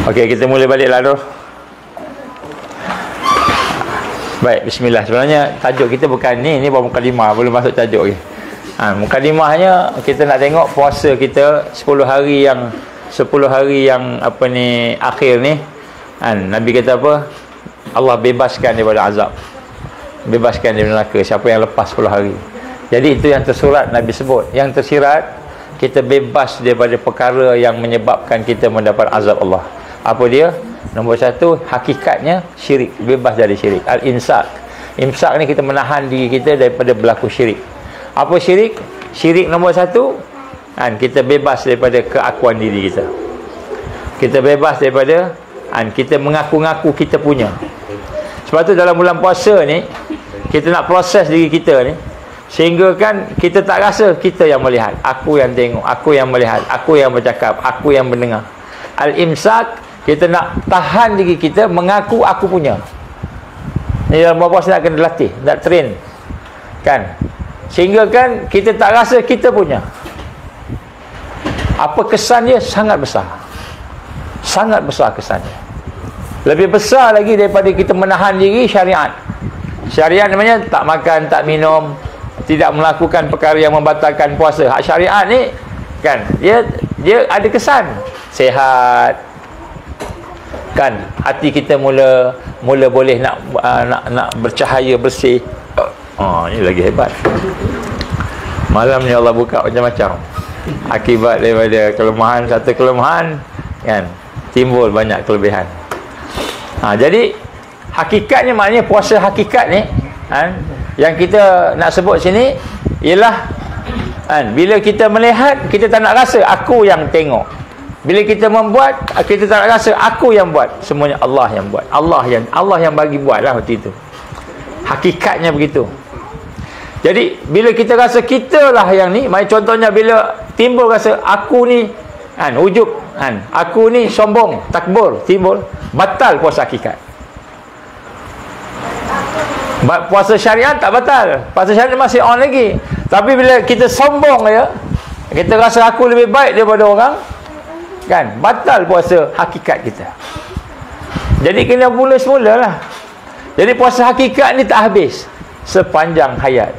Okey, kita mula balik lalu. Baik, bismillah. Sebenarnya tajuk kita bukan ni baru mukadimah, belum masuk tajuk lagi. Mukadimahnya kita nak tengok puasa kita 10 hari yang apa ni akhir ni. Nabi kata apa? Allah bebaskan daripada azab. Bebaskan daripada neraka siapa yang lepas 10 hari. Jadi itu yang tersurat Nabi sebut. Yang tersirat, kita bebas daripada perkara yang menyebabkan kita mendapat azab Allah. Apa dia? Nombor 1, hakikatnya syirik, bebas dari syirik. Al-imsak. Imsak ni kita menahan diri kita daripada berlaku syirik. Apa syirik? Syirik nombor 1, kita bebas daripada keakuan diri kita. Kita bebas daripada kita mengaku-ngaku kita punya. Sebab tu dalam bulan puasa ni, kita nak proses diri kita ni, sehingga kan kita tak rasa kita yang melihat. Aku yang tengok, aku yang melihat, aku yang bercakap, aku yang mendengar. Al-imsak, kita nak tahan diri kita mengaku aku punya. Ni dalam bulan puasa nak kena latih, nak train kan, sehingga kan kita tak rasa kita punya. Apa kesan dia? Sangat besar. Sangat besar kesannya. Lebih besar lagi daripada kita menahan diri syariat. Syariat namanya tak makan, tak minum, tidak melakukan perkara yang membatalkan puasa. Hak syariat ni kan, dia ada kesan sehat kan, hati kita mula boleh nak bercahaya, bersih. Ini lagi hebat. Malam ni Allah buka macam-macam. Akibat daripada kelemahan, satu kelemahan kan, timbul banyak kelebihan. Jadi hakikatnya, maknanya puasa hakikat ni yang kita nak sebut sini ialah bila kita melihat, kita tak nak rasa aku yang tengok. Bila kita membuat, kita tak nak rasa aku yang buat. Semuanya Allah yang buat. Allah yang bagi buatlah waktu itu. Hakikatnya begitu. Jadi bila kita rasa kita lah yang ni, contohnya bila timbul rasa aku ni ujub, aku ni sombong, takbur timbul, batal puasa hakikat. Puasa syariat tak batal, puasa syariat masih on lagi. Tapi bila kita sombong ya, kita rasa aku lebih baik daripada orang kan, batal puasa hakikat kita. Jadi kena mula semula lah. Jadi puasa hakikat ni tak habis sepanjang hayat.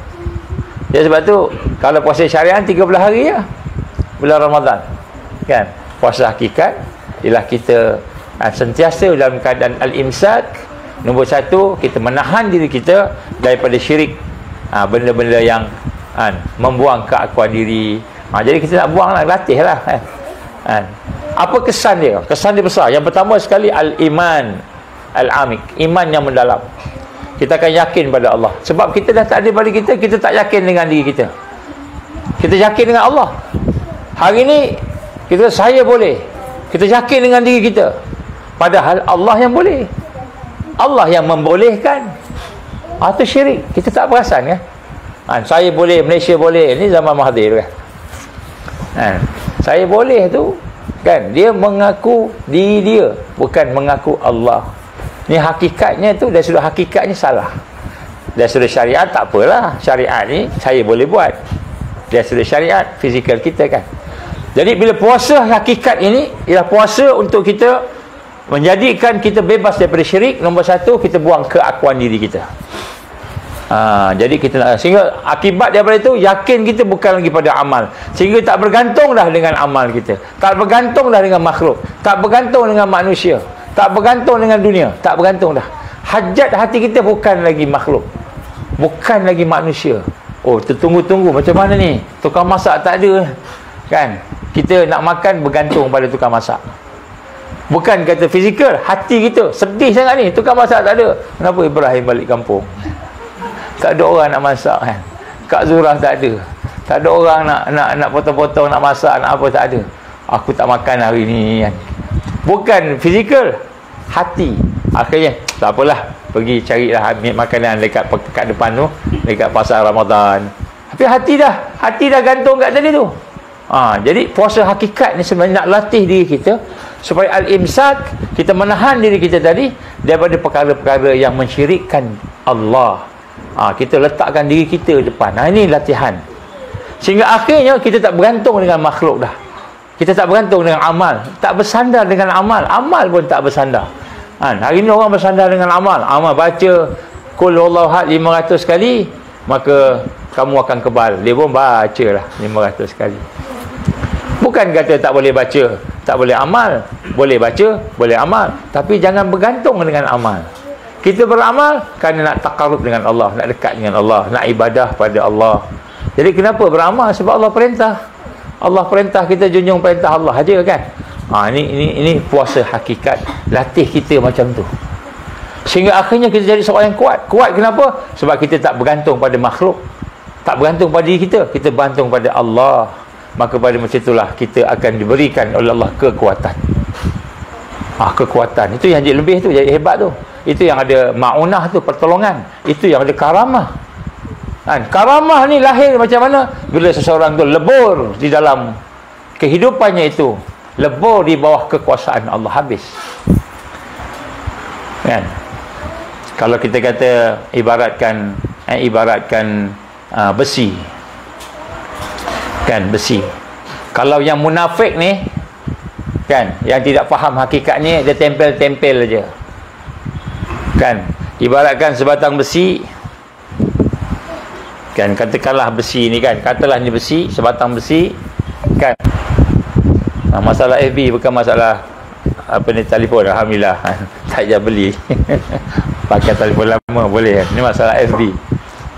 Jadi sebab tu kalau puasa syariat 30 hari ya, bulan Ramadan kan. Puasa hakikat ialah kita sentiasa dalam keadaan al-imsak. Nombor 1, kita menahan diri kita daripada syirik, benda-benda yang membuang keakuan diri. Jadi kita nak buang lah, latih lah Apa kesan dia? Kesan dia besar. Yang pertama sekali, al-iman al-amik, iman yang mendalam. Kita akan yakin pada Allah. Sebab kita dah tak ada pada kita tak yakin dengan diri kita. Kita yakin dengan Allah. Hari ni saya boleh. Kita yakin dengan diri kita. Padahal Allah yang boleh. Allah yang membolehkan. Itu syirik. Kita tak perasan kan? Saya boleh, Malaysia boleh. Ini zaman Mahathir kan? Saya boleh tu kan, dia mengaku diri dia, bukan mengaku Allah. Ni hakikatnya tu, dari sudut hakikatnya salah. Dari sudut syariat tak apalah, syariat ni saya boleh buat. Dari sudut syariat fizikal kita kan. Jadi bila puasa hakikat ini ialah puasa untuk kita menjadikan kita bebas daripada syirik. Nombor 1, kita buang keakuan diri kita. Jadi kita sehingga akibat daripada itu, yakin kita bukan lagi pada amal, sehingga tak bergantung dah dengan amal kita, tak bergantung dah dengan makhluk, tak bergantung dengan manusia, tak bergantung dengan dunia, tak bergantung dah. Hajat hati kita bukan lagi makhluk, bukan lagi manusia. Tertunggu-tunggu macam mana ni, tukang masak tak ada kan, kita nak makan bergantung pada tukang masak. Bukan kata fizikal, hati kita sedih sangat ni, tukang masak tak ada. Kenapa Ibrahim balik kampung? Tak ada orang nak masak kan. Kak Zurah tak ada. Tak ada orang nak potong-potong, nak masak, nak apa, tak ada. Aku tak makan hari ni kan. Bukan fizikal, hati. Akhirnya tak apalah, pergi carilah ambil makanan dekat depan tu, dekat pasar Ramadan. Tapi hati dah gantung kat tadi tu. Jadi puasa hakikat ni sebenarnya nak latih diri kita supaya al-imsak, kita menahan diri kita tadi daripada perkara-perkara yang mensyirikkan Allah. Kita letakkan diri kita depan. Ini latihan. Sehingga akhirnya kita tak bergantung dengan makhluk dah. Kita tak bergantung dengan amal, tak bersandar dengan amal. Amal pun tak bersandar. Hari ni orang bersandar dengan amal. Amal baca Qul huwallahu ahad 500 kali, maka kamu akan kebal. Dia pun baca lah 500 kali. Bukan kata tak boleh baca, tak boleh amal. Boleh baca, boleh amal, tapi jangan bergantung dengan amal. Kita beramal kerana nak taqarrub dengan Allah, nak dekat dengan Allah, nak ibadah pada Allah. Jadi kenapa beramal? Sebab Allah perintah. Allah perintah, kita junjung perintah Allah aja kan. Ini puasa hakikat. Latih kita macam tu, sehingga akhirnya kita jadi seorang yang kuat. Kuat kenapa? Sebab kita tak bergantung pada makhluk, tak bergantung pada diri kita, kita bergantung pada Allah. Maka pada masa itulah kita akan diberikan oleh Allah kekuatan. Kekuatan itu yang jadi lebih tu, jadi hebat tu. Itu yang ada ma'unah tu, pertolongan. Itu yang ada karamah. Karamah ni lahir macam mana? Bila seseorang tu lebur di dalam kehidupannya itu, lebur di bawah kekuasaan Allah, habis. Kan? Kalau kita kata ibaratkan besi. Kan, besi. Kalau yang munafik ni, kan, yang tidak faham hakikatnya, dia tempel-tempel aja. Kan, ibaratkan sebatang besi. Kan, katakanlah besi ni kan, katalah ni besi, sebatang besi kan. Masalah FB bukan masalah telefon, alhamdulillah. Tak payah beli. Pakai telefon lama boleh kan. Ni masalah FB.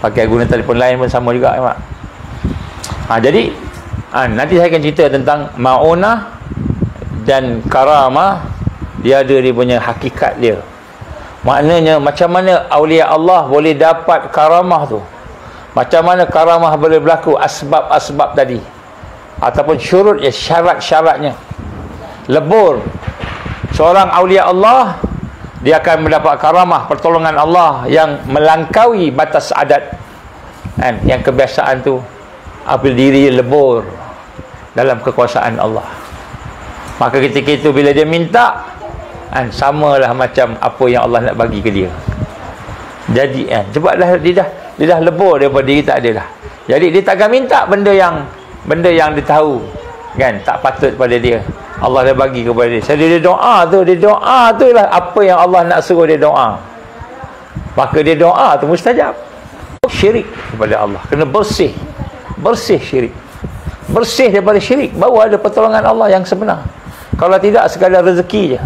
Pakai guna telefon lain pun sama juga, mak. Jadi nanti saya akan cerita tentang ma'unah dan karamah. Dia ada dia punya hakikat dia. Maknanya macam mana awliya Allah boleh dapat karamah tu, macam mana karamah boleh berlaku, asbab-asbab tadi, ataupun syurutnya, syarat-syaratnya. Lebur seorang awliya Allah, dia akan mendapat karamah, pertolongan Allah yang melangkaui batas adat kan, yang kebiasaan tu. Apabila diri lebur dalam kekuasaan Allah, maka ketika itu bila dia minta samalah macam apa yang Allah nak bagi ke dia. Jadi sebab dia dah lebur daripada diri, tak ada dah. Jadi dia takkan minta benda yang dia tahu kan tak patut pada dia, Allah dah bagi kepada dia. Jadi dia doa tu lah apa yang Allah nak suruh dia doa, maka dia doa tu mustajab. Syirik kepada Allah, kena bersih syirik, bersih daripada syirik, baru ada pertolongan Allah yang sebenar. Kalau tidak sekadar rezeki je.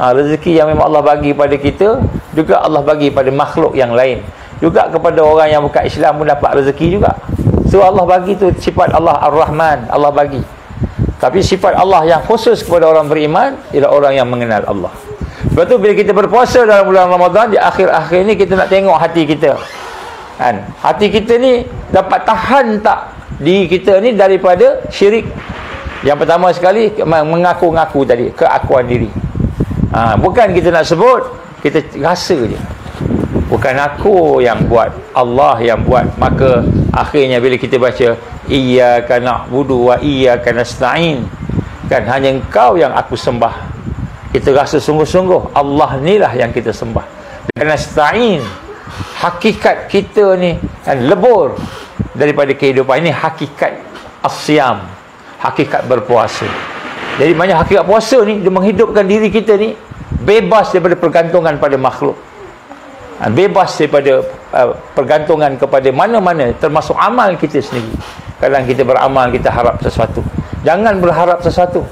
Rezeki yang memang Allah bagi pada kita, juga Allah bagi pada makhluk yang lain, juga kepada orang yang bukan Islam pun dapat rezeki juga. So Allah bagi tu sifat Allah Ar-Rahman, Allah bagi. Tapi sifat Allah yang khusus kepada orang beriman ialah orang yang mengenal Allah. Sebab tu bila kita berpuasa dalam bulan Ramadan, di akhir-akhir ni kita nak tengok hati kita kan. Hati kita ni dapat tahan tak diri kita ni daripada syirik. Yang pertama sekali, mengaku-ngaku tadi, keakuan diri. Bukan kita nak sebut, kita rasa je. Bukan aku yang buat, Allah yang buat. Maka akhirnya bila kita baca iyyaka na'budu wa iyyaka nasta'in, kan, hanya engkau yang aku sembah, kita rasa sungguh-sungguh Allah ni lah yang kita sembah. Dan nasta'in, hakikat kita ni kan lebur daripada kehidupan ini. Hakikat as-siyam, hakikat berpuasa. Jadi banyak hakikat puasa ni, dia menghidupkan diri kita ni bebas daripada pergantungan pada makhluk, bebas daripada pergantungan kepada mana-mana, termasuk amal kita sendiri. Kadang kita beramal, kita harap sesuatu. Jangan berharap sesuatu.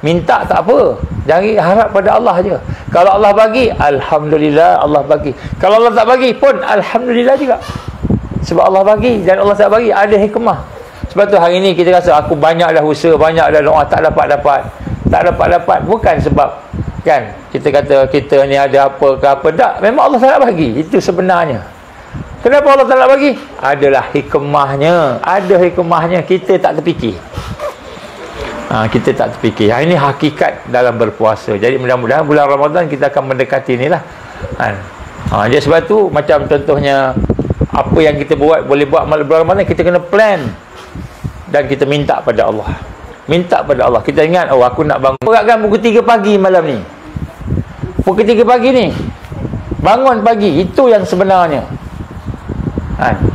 Minta tak apa, jangan harap pada Allah je. Kalau Allah bagi, alhamdulillah Allah bagi. Kalau Allah tak bagi pun alhamdulillah juga. Sebab Allah bagi dan Allah tak bagi ada hikmah. Sebab tu hari ni kita rasa aku banyak dah usaha, banyak dah doa, tak dapat. Bukan sebab kan kita kata kita ni ada apa ke apa, tak. Memang Allah tak nak bagi. Itu sebenarnya. Kenapa Allah tak nak bagi? Adalah hikmahnya. Ada hikmahnya, kita tak terfikir. Kita tak terfikir. Ini hakikat dalam berpuasa. Jadi mudah-mudahan bulan Ramadan kita akan mendekati inilah. Jadi sebab tu macam contohnya apa yang kita buat, boleh buat bulan Ramadan, kita kena plan dan kita minta pada Allah. Minta pada Allah. Kita ingat, aku nak bangun. Beratkan pukul 3 pagi malam ni. Pukul 3 pagi ni. Bangun pagi. Itu yang sebenarnya.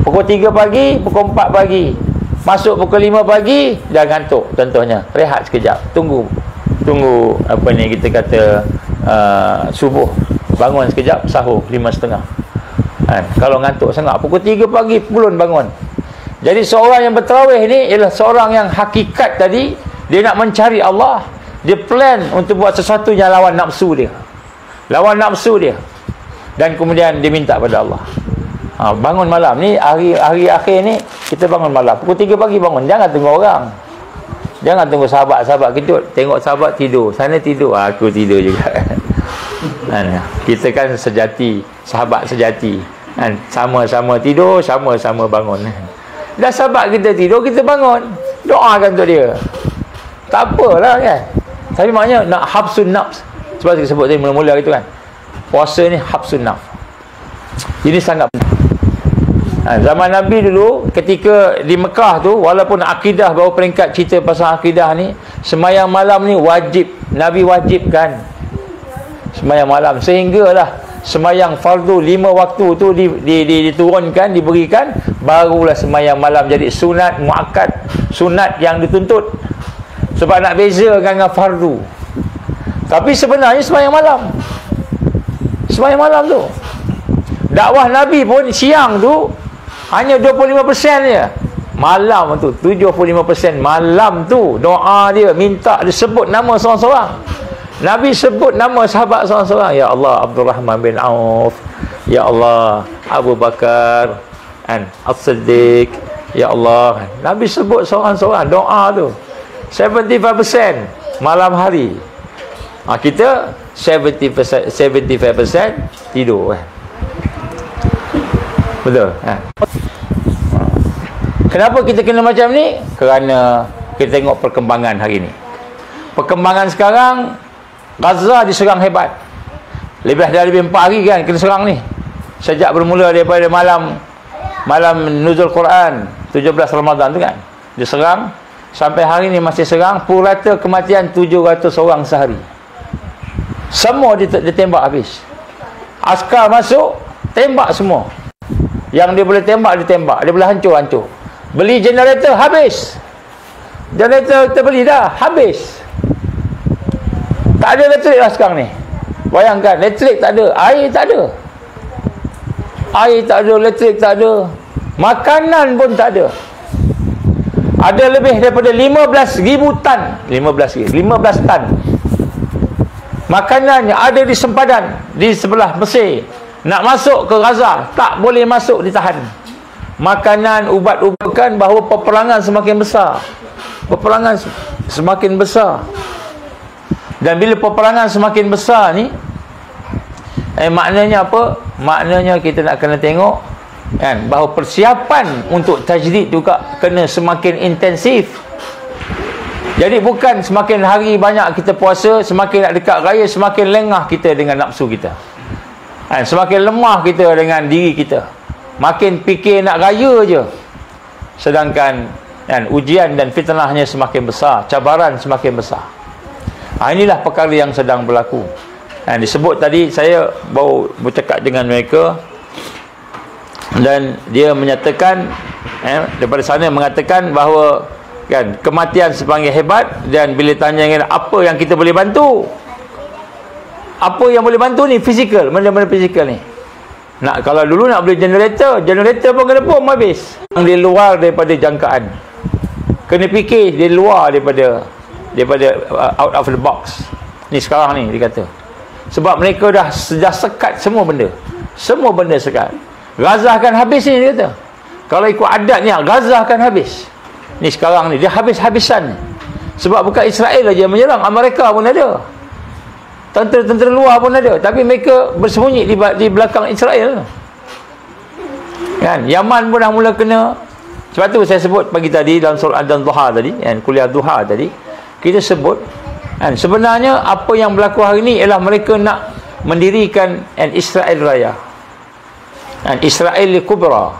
Pukul 3 pagi, pukul 4 pagi. Masuk pukul 5 pagi dah ngantuk contohnya. Rehat sekejap. Tunggu apa ni kita kata subuh. Bangun sekejap, sahur 5.30. Kalau ngantuk sangat pukul 3 pagi belum bangun. Jadi seorang yang bertarawih ni ialah seorang yang hakikat tadi, dia nak mencari Allah, dia plan untuk buat sesuatu yang lawan nafsu dia. Lawan nafsu dia. Dan kemudian dia minta pada Allah. Bangun malam ni, hari akhir ni kita bangun malam. Pukul 3 pagi bangun. Jangan tunggu orang. Jangan tunggu sahabat-sahabat kejut. Tengok sahabat tidur, sana tidur, aku tidur juga. Kita kan sejati, sahabat sejati. Sama-sama tidur, sama-sama bangun. Dah sahabat kita tidur, kita bangun. Doakan untuk dia. Tak apalah kan. Tapi maknanya nak habsun nafs. Sebab kita sebut tadi mula-mula gitu kan. Puasa ni habsun nafs. Ini sangat penting. Zaman Nabi dulu ketika di Mekah tu, walaupun akidah baru peringkat cerita pasal akidah ni, sembahyang malam ni wajib. Nabi wajibkan sembahyang malam, sehinggalah sembahyang fardu 5 waktu tu diturunkan, diberikan, barulah sembahyang malam jadi sunat muakkad, sunat yang dituntut. Sebab nak bezakan dengan fardu. Tapi sebenarnya sembahyang malam. Sembahyang malam tu. Dakwah Nabi pun siang tu hanya 25% je. Malam tu 75% malam tu doa dia, minta dia sebut nama seorang-seorang. Nabi sebut nama sahabat seorang-seorang. Ya Allah Abdurrahman bin Auf, ya Allah Abu Bakar As-Siddiq, ya Allah. Nabi sebut seorang-seorang doa tu. 75% malam hari. Kita 75% tidur kan. Betul kan? Kenapa kita kena macam ni? Kerana kita tengok perkembangan hari ni. Perkembangan sekarang, Gaza diserang hebat. Lebih 4 hari kan kena serang ni. Sejak bermula daripada malam nuzul Quran 17 Ramadan tu kan. Diserang sampai hari ni masih serang. Purata kematian 700 orang sehari. Semua ditembak habis. Askar masuk, tembak semua. Yang dia boleh tembak, dia tembak. Dia boleh hancur. Beli generator, habis. Generator kita beli dah, habis. Tak ada elektrik lah sekarang ni. Bayangkan, elektrik tak ada, air tak ada. Air tak ada, elektrik tak ada. Makanan pun tak ada. Ada lebih daripada 15,000 tan. 15 tan. Makanan yang ada di sempadan di sebelah Mesir. Nak masuk ke Gaza, tak boleh masuk, ditahan. Makanan, ubat-ubatan, bahawa peperangan semakin besar. Peperangan semakin besar. Dan bila peperangan semakin besar ni, maknanya apa? Maknanya kita nak kena tengok kan, bahawa persiapan untuk tajdid juga kena semakin intensif. Jadi bukan semakin hari banyak kita puasa, semakin nak dekat raya, semakin lengah kita dengan nafsu kita. Semakin lemah kita dengan diri kita. Makin fikir nak raya je. Sedangkan ujian dan fitnahnya semakin besar, cabaran semakin besar. Inilah perkara yang sedang berlaku. Disebut tadi, saya baru bercakap dengan mereka, dan dia menyatakan daripada sana mengatakan bahawa kan, kematian sepanggil hebat. Dan bila tanya apa yang kita boleh bantu, apa yang boleh bantu ni? Fizikal. Benda-benda fizikal ni. Kalau dulu nak beli generator pun kena bom habis. Di luar daripada jangkaan. Kena fikir di luar daripada out of the box. Ni sekarang ni dia kata. Sebab mereka dah sekat semua benda. Semua benda sekat. Gaza akan habis ni dia kata. Kalau ikut adatnya, Gaza akan habis. Ni sekarang ni dia habis-habisan. Sebab bukan Israel aja menyerang, Amerika pun ada. Tentera-tentera luar pun ada. Tapi mereka bersembunyi di belakang Israel. Kan? Yaman pun dah mula kena. Sebab tu saya sebut pagi tadi dalam surah Ad-Duha tadi, kuliah duha tadi, kita sebut sebenarnya apa yang berlaku hari ni ialah mereka nak mendirikan Israel Raya. Israel Kubra.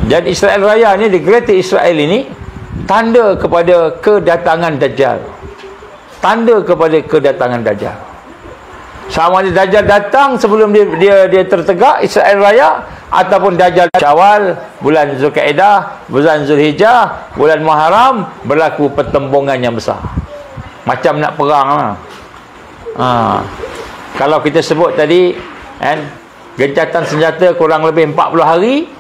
Dan Israel Raya ni, the Great Israel ini, tanda kepada kedatangan Dajjal. Tanda kepada kedatangan Dajjal. Sama ada Dajjal datang sebelum dia tertegak Israel Raya, ataupun Dajjal Syawal, bulan Zulkaidah, bulan Zulhijjah, bulan Muharram, berlaku pertembungan yang besar. Macam nak perang lah. Kalau kita sebut tadi kan, gencatan senjata kurang lebih 40 hari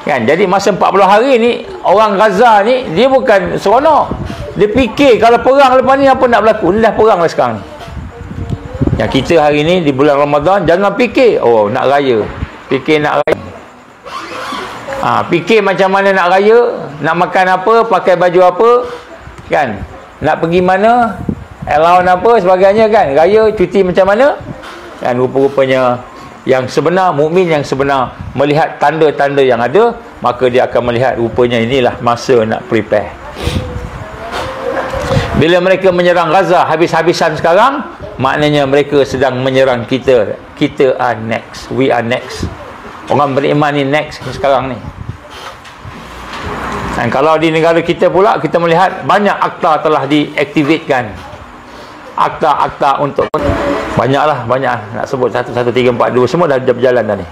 kan. Jadi masa 40 hari ni orang Gaza ni dia bukan seronok. Dia fikir kalau perang lepas ni apa nak berlaku. Ni dah perang lah sekarang. Yang kita hari ni di bulan Ramadan jangan fikir oh nak raya. Fikir nak raya. Fikir macam mana nak raya, nak makan apa, pakai baju apa kan. Nak pergi mana, allowance apa sebagainya kan. Raya cuti macam mana. Dan rupa-rupanya yang sebenar, mukmin yang sebenar melihat tanda-tanda yang ada, maka dia akan melihat rupanya inilah masa nak prepare. Bila mereka menyerang Gaza habis-habisan sekarang, maknanya mereka sedang menyerang kita. Kita are next. We are next. Orang beriman ni next sekarang ni. Dan kalau di negara kita pula, kita melihat banyak akta telah diaktifkan. Akta-akta untuk banyaklah nak sebut 1, 2, 3, 4, 2 semua dah berjalan dah ni.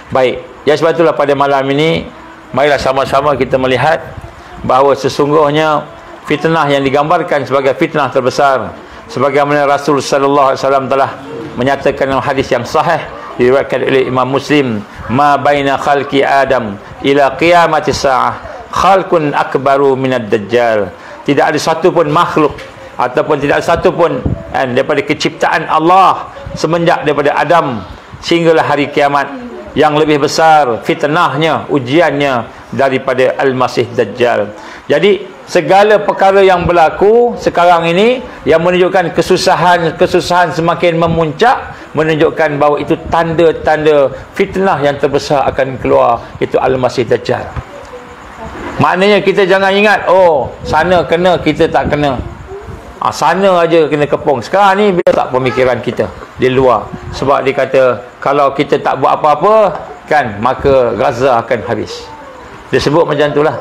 Baik, ya sebab itulah pada malam ini marilah sama-sama kita melihat bahawa sesungguhnya fitnah yang digambarkan sebagai fitnah terbesar, sebagaimana Rasul sallallahu alaihi wasallam telah menyatakan dalam hadis yang sahih diriwayatkan oleh Imam Muslim, ma baina khalqi Adam ila qiyamatis saah khalqun akbaru minad dajjal. Tidak ada satu pun makhluk ataupun tidak ada satu pun daripada keciptaan Allah semenjak daripada Adam sehinggalah hari kiamat yang lebih besar fitnahnya, ujiannya daripada Al-Masih Dajjal. Jadi segala perkara yang berlaku sekarang ini yang menunjukkan kesusahan semakin memuncak, menunjukkan bahawa itu tanda-tanda fitnah yang terbesar akan keluar, itu Al-Masih Dajjal. Maknanya kita jangan ingat oh sana kena kita tak kena. Sana aja kena kepung. Sekarang ni bila tak pemikiran kita di luar. Sebab dia kata kalau kita tak buat apa-apa kan, maka Gaza akan habis. Dia sebut macam itulah.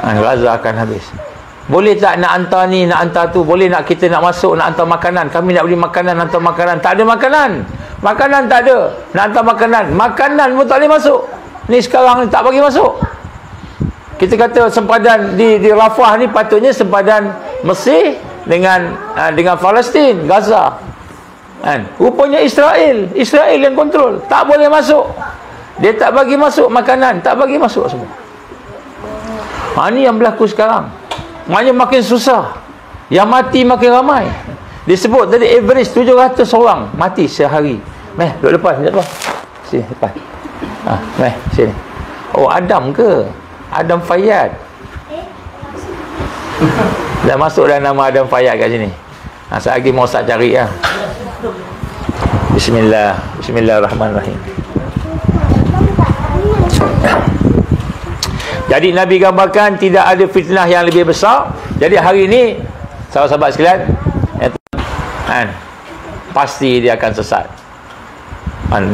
Gaza akan habis. Boleh tak nak hantar ni, nak hantar tu. Boleh nak kita nak masuk, nak hantar makanan. Kami nak beli makanan, hantar makanan. Tak ada makanan. Makanan tak ada. Nak hantar makanan. Makanan pun tak boleh masuk. Ni sekarang ni tak bagi masuk. Kita kata sempadan di Rafah ni patutnya sempadan Mesir dengan Palestin, Gaza. Kan? Rupanya Israel yang kontrol. Tak boleh masuk. Dia tak bagi masuk makanan, tak bagi masuk semua. Ini yang berlaku sekarang. Maknanya makin susah. Yang mati makin ramai. Disebut tadi average 700 orang mati sehari. Meh, duduk lepas, sekejap lepas. Sini, depan. Meh, sini. Oh, Adam ke? Adam Fayyad. Dah masuk dah nama Adam Fayyad kat sini. Sekejap lagi mau Ustaz cari lah. Bismillahirrahmanirrahim. Jadi Nabi gambarkan tidak ada fitnah yang lebih besar. Jadi hari ini sahabat-sahabat sekalian, pasti dia akan sesat.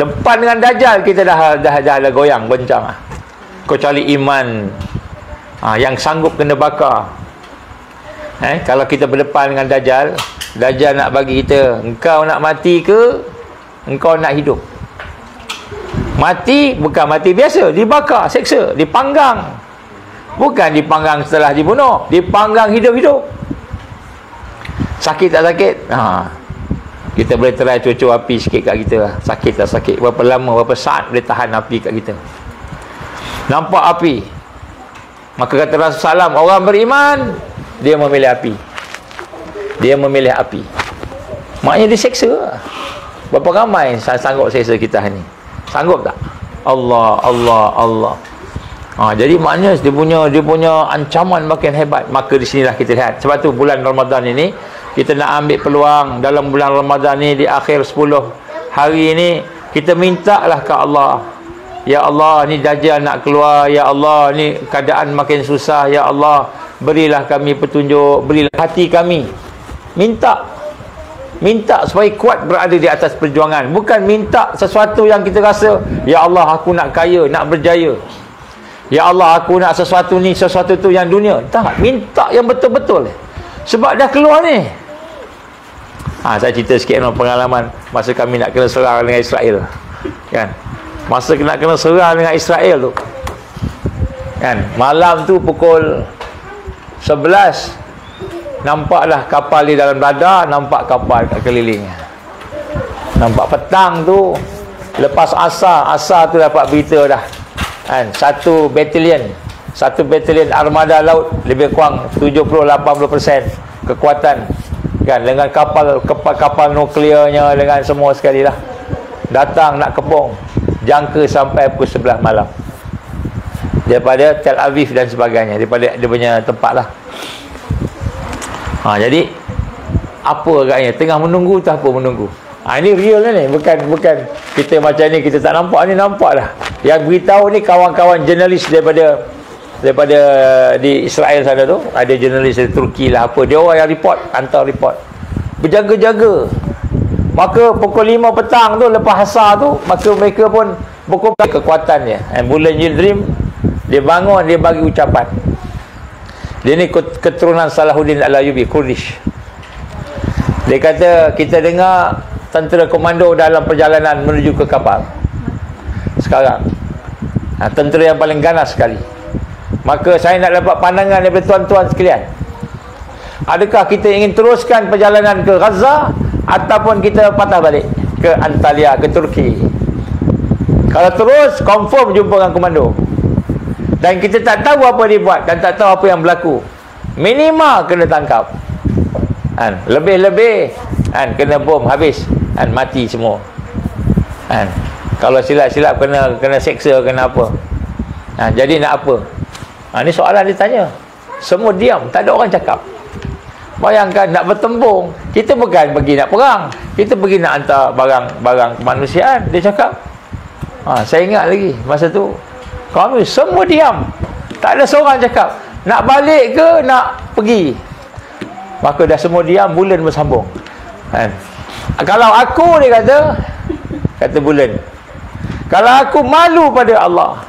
Depan dengan Dajjal kita dah goyang goncang. Kecuali iman yang sanggup kena bakar. Kalau kita berdepan dengan Dajjal, Dajjal nak bagi kita, engkau nak mati ke engkau nak hidup? Mati bukan mati biasa, dibakar, seksa, dipanggang. Bukan dipanggang setelah dibunuh, dipanggang hidup-hidup. Sakit tak sakit? Kita boleh try cucu api sikit kat kita lah. Sakit tak sakit? Berapa lama, berapa saat boleh tahan api kat kita? Nampak api, maka kata Rasulullah SAW, orang beriman dia memilih api. Dia memilih api. Maknanya dia seksa. Berapa ramai sanggup seksa kita ni? Sanggup tak? Allah. Jadi maknanya dia punya ancaman makin hebat. Maka di sinilah kita lihat. Sebab tu bulan Ramadan ini kita nak ambil peluang dalam bulan Ramadan ni, di akhir 10 hari ini kita mintalah ke Allah. Ya Allah, ni Dajjal nak keluar. Ya Allah, ni keadaan makin susah. Ya Allah, berilah kami petunjuk, berilah hati kami. Minta supaya kuat berada di atas perjuangan. Bukan minta sesuatu yang kita rasa, ya Allah aku nak kaya, nak berjaya. Ya Allah aku nak sesuatu ni, sesuatu tu yang dunia. Tak, minta yang betul-betul. Sebab dah keluar ni. Saya cerita sikit pengalaman masa kami nak kena serang dengan Israel. Kan? Masa kena serang dengan Israel tu, kan, malam tu pukul 11 nampaklah kapal di dalam radar, nampak kapal kat keliling. Nampak petang tu, lepas asar tu dapat berita dah, kan, satu batalion armada laut lebih kurang 70-80% kekuatan, kan, dengan kapal nukliernya, dengan semua sekali lah, datang nak kepung, jangka sampai pukul 11 malam daripada Tel Aviv dan sebagainya, daripada dia punya tempat lah. Jadi apa agaknya tengah menunggu tu, apa menunggu. Ini real ni, bukan kita macam ni kita tak nampak, ni nampak dah. Yang beritahu ni kawan-kawan jurnalis daripada di Israel sana tu, ada jurnalis dari Turki lah apa, dia orang yang hantar report, berjaga-jaga. Maka pukul 5 petang tu, lepas asar tu, maka mereka pun berkumpul kekuatannya. Bulan Yildirim dia bangun, dia bagi ucapan. Dia ni keturunan Salahuddin Al-Ayyubi, Kurdish. Dia kata, kita dengar tentera komando dalam perjalanan menuju ke kapal sekarang, tentera yang paling ganas sekali. Maka saya nak dapat pandangan daripada tuan-tuan sekalian, adakah kita ingin teruskan perjalanan ke Gaza ataupun kita patah balik ke Antalya, ke Turki? Kalau terus, confirm jumpa dengan komando, dan kita tak tahu apa dia buat dan tak tahu apa yang berlaku, minimal kena tangkap, lebih-lebih kena bom habis, mati semua. Kalau silap-silap kena seksa, kena apa. Jadi nak apa? Ni soalan dia tanya. Semua diam, tak ada orang cakap. Bayangkan nak bertembung, kita bukan pergi nak perang, kita pergi nak hantar barang kemanusiaan. Dia cakap, saya ingat lagi masa tu kami semua diam, tak ada seorang cakap nak balik ke nak pergi. Maka dah semua diam, bulan bersambung. Kalau aku, dia kata bulan, kalau aku malu pada Allah,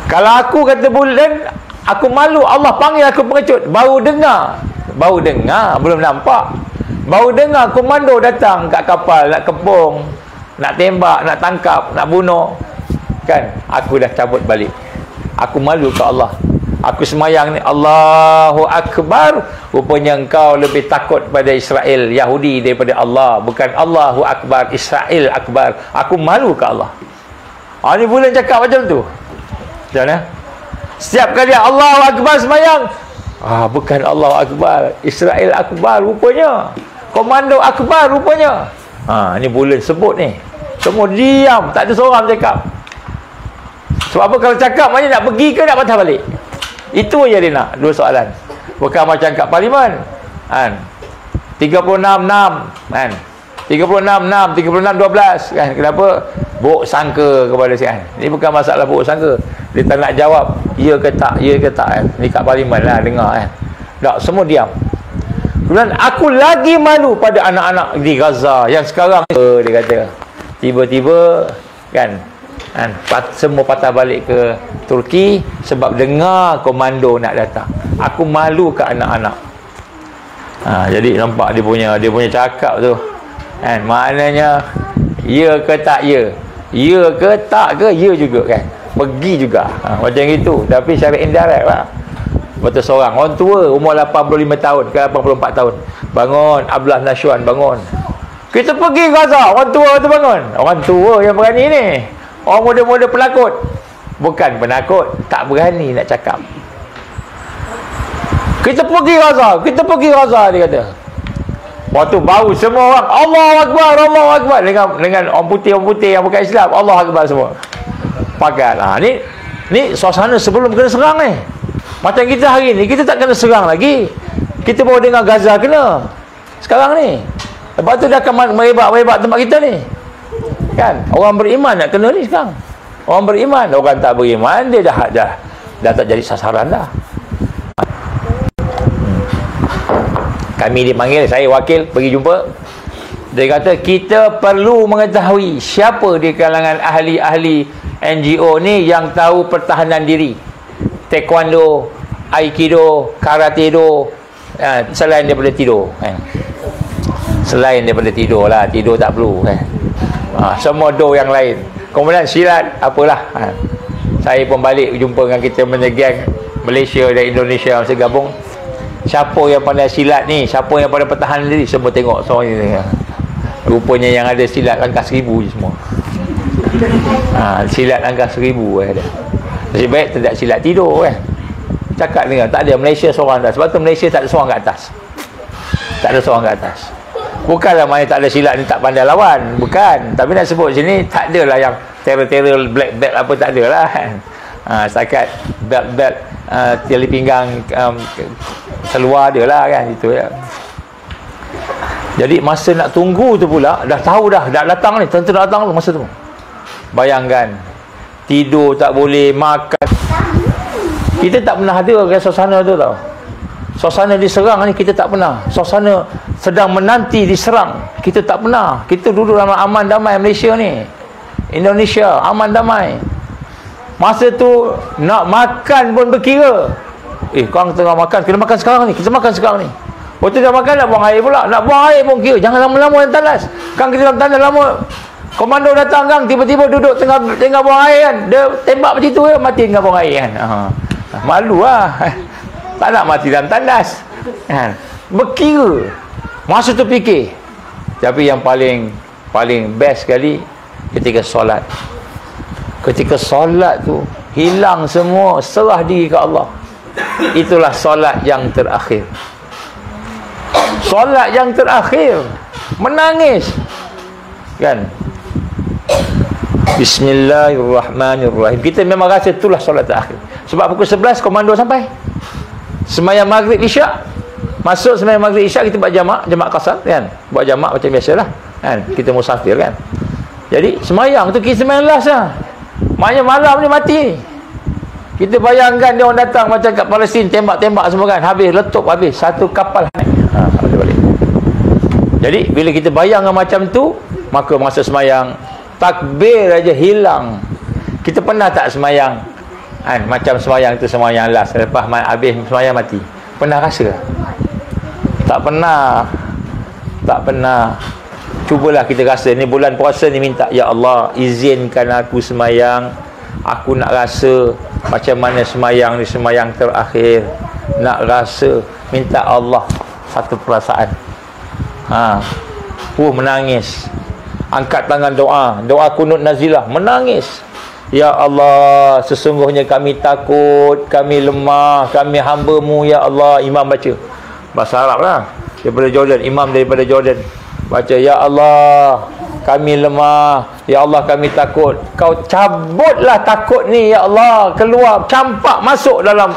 kalau aku, kata bulan, aku malu, Allah panggil aku pengecut, baru dengar, belum nampak, baru dengar komando datang kat kapal, nak kepung, nak tembak, nak tangkap, nak bunuh, kan, aku dah cabut balik. Aku malu ke Allah. Aku semayang ni, Allahu Akbar, rupanya engkau lebih takut pada Israel Yahudi daripada Allah. Bukan Allahu Akbar, Israel Akbar. Aku malu ke Allah. Ni bulan cakap macam tu. Macam mana? Setiap kali Allahu Akbar semayang, bukan Allahu Akbar, Israel Akbar rupanya, komando Akbar rupanya. Ni bulan sebut ni. Semua diam, tak ada seorang cakap. Sebab apa? Kalau cakap maknanya nak pergi ke nak patah balik. Itu je dia nak. Dua soalan. Bukan macam kat parlimen, 36-6, 36-6, 36-12, kan. Kenapa? Buruk sangka kepada si kan. Ini bukan masalah buruk sangka. Dia tak nak jawab ya ke tak, kan. Ni kat parlimen lah, dengar kan. Tak, semua diam. Kemudian aku lagi malu pada anak-anak di Gaza yang sekarang, dia kata, tiba-tiba kan, semua patah balik ke Turki sebab dengar komando nak datang. Aku malu ke anak-anak. Jadi nampak dia punya cakap tu, kan, maknanya ya ke tak ya, ya ke tak ke ya juga, kan, pergi juga, macam itu. Tapi secara indirect lah. Betul, seorang orang tua umur 85 tahun ke 84 tahun bangun, Abdullah Nashwan bangun, kita pergi Gaza. Orang tua tu bangun. Orang tua yang berani ni. Orang muda-muda penakut, bukan penakut, tak berani nak cakap. Kita pergi Gaza, dia kata. Waktu bau semua orang Allahu Akbar dengan orang putih yang bukan Islam, Allahu Akbar semua. Pakat. Ni suasana sebelum kena serang ni. Macam kita hari ni, kita tak kena serang lagi. Kita baru dengar Gaza kena sekarang ni. Lepas tu dah akan merebak tempat kita ni, kan. Orang beriman nak kena ni sekarang. Orang beriman, orang tak beriman, dia dah tak jadi sasaran dah. Kami dipanggil, saya wakil pergi jumpa. Dia kata kita perlu mengetahui siapa di kalangan ahli-ahli NGO ni yang tahu pertahanan diri, taekwondo, aikido, karate do, selain daripada tidur, kan. Selain daripada tidur lah, tidur tak perlu, kan. Semua do yang lain. Kemudian silat, apalah. Saya pun balik jumpa dengan kita punya geng Malaysia dan Indonesia masa gabung. Siapa yang pandai silat ni, siapa yang pandai pertahanan diri, semua tengok seorang ni. Rupanya yang ada silat langkah 1000 je semua. Silat langkah 1000 ada. Lebih baik tidak silat tidur kan. Cakap dengan tak ada Malaysia seorang dah. Sebab tu Malaysia tak ada seorang kat atas. Tak ada seorang kat atas. Bukanlah mana tak ada silat ni tak pandai lawan, bukan. Tapi nak sebut sini tak adalah yang terror-terror black belt apa, tak adalah kan. Setakat belt tali pinggang seluar dia lah kan, itu ya. Jadi masa nak tunggu tu pula dah tahu dah datang ni, tentu datang tu masa tu. Bayangkan tidur tak boleh, makan. Kita tak pernah ada kan suasana tu tau. Suasana diserang ni kita tak pernah. Suasana sedang menanti diserang, kita tak pernah. Kita duduk dalam aman damai Malaysia ni. Indonesia aman damai. Masa tu nak makan pun berkira. Korang tengah makan, kena makan sekarang ni. Kita makan sekarang ni. Waktu dah makan nak buang air pula. Nak buang air pun kira. Jangan lama-lama dalam tandas. Kan kita dalam tandas lama. Komando datang kan, tiba-tiba duduk tengah buang air kan. Dia tembak macam tu kan, mati tengah buang air kan. Malu lah. Tak nak mati dalam tandas kan? Berkira. Masa tu fikir. Tapi yang paling best sekali ketika solat. Ketika solat tu hilang semua, serah diri ke Allah. Itulah solat yang terakhir. Solat yang terakhir, menangis kan. Bismillahirrahmanirrahim. Kita memang rasa itulah solat terakhir. Sebab pukul 11 komando sampai. Semayang maghrib isyak. Masuk semayang maghrib isyak, kita buat jamak qasar kan. Buat jamak macam biasalah kan. Kita musafir kan. Jadi semayang tu kita semayang last lah. Maknanya malam ni mati. Kita bayangkan dia orang datang macam kat Palestin, tembak-tembak semua kan. Habis letup, habis satu kapal naik. Balik. Jadi bila kita bayangkan macam tu, maka masa semayang takbir aja hilang. Kita pernah tak semayang macam semayang tu semayang last, lepas habis semayang mati? Pernah rasa? Tak pernah. Tak pernah. Cubalah kita rasa. Ni bulan puasa ni minta, ya Allah izinkan aku semayang. Aku nak rasa macam mana semayang ni, semayang terakhir. Nak rasa. Minta Allah satu perasaan. Menangis. Angkat tangan doa. Doa kunut nazilah. Menangis. Ya Allah, sesungguhnya kami takut, kami lemah, kami hamba-Mu ya Allah. Imam baca bahasa Arab lah, daripada Jordan. Imam daripada Jordan baca, ya Allah kami lemah, ya Allah kami takut. Kau cabutlah takut ni ya Allah, keluar, campak masuk dalam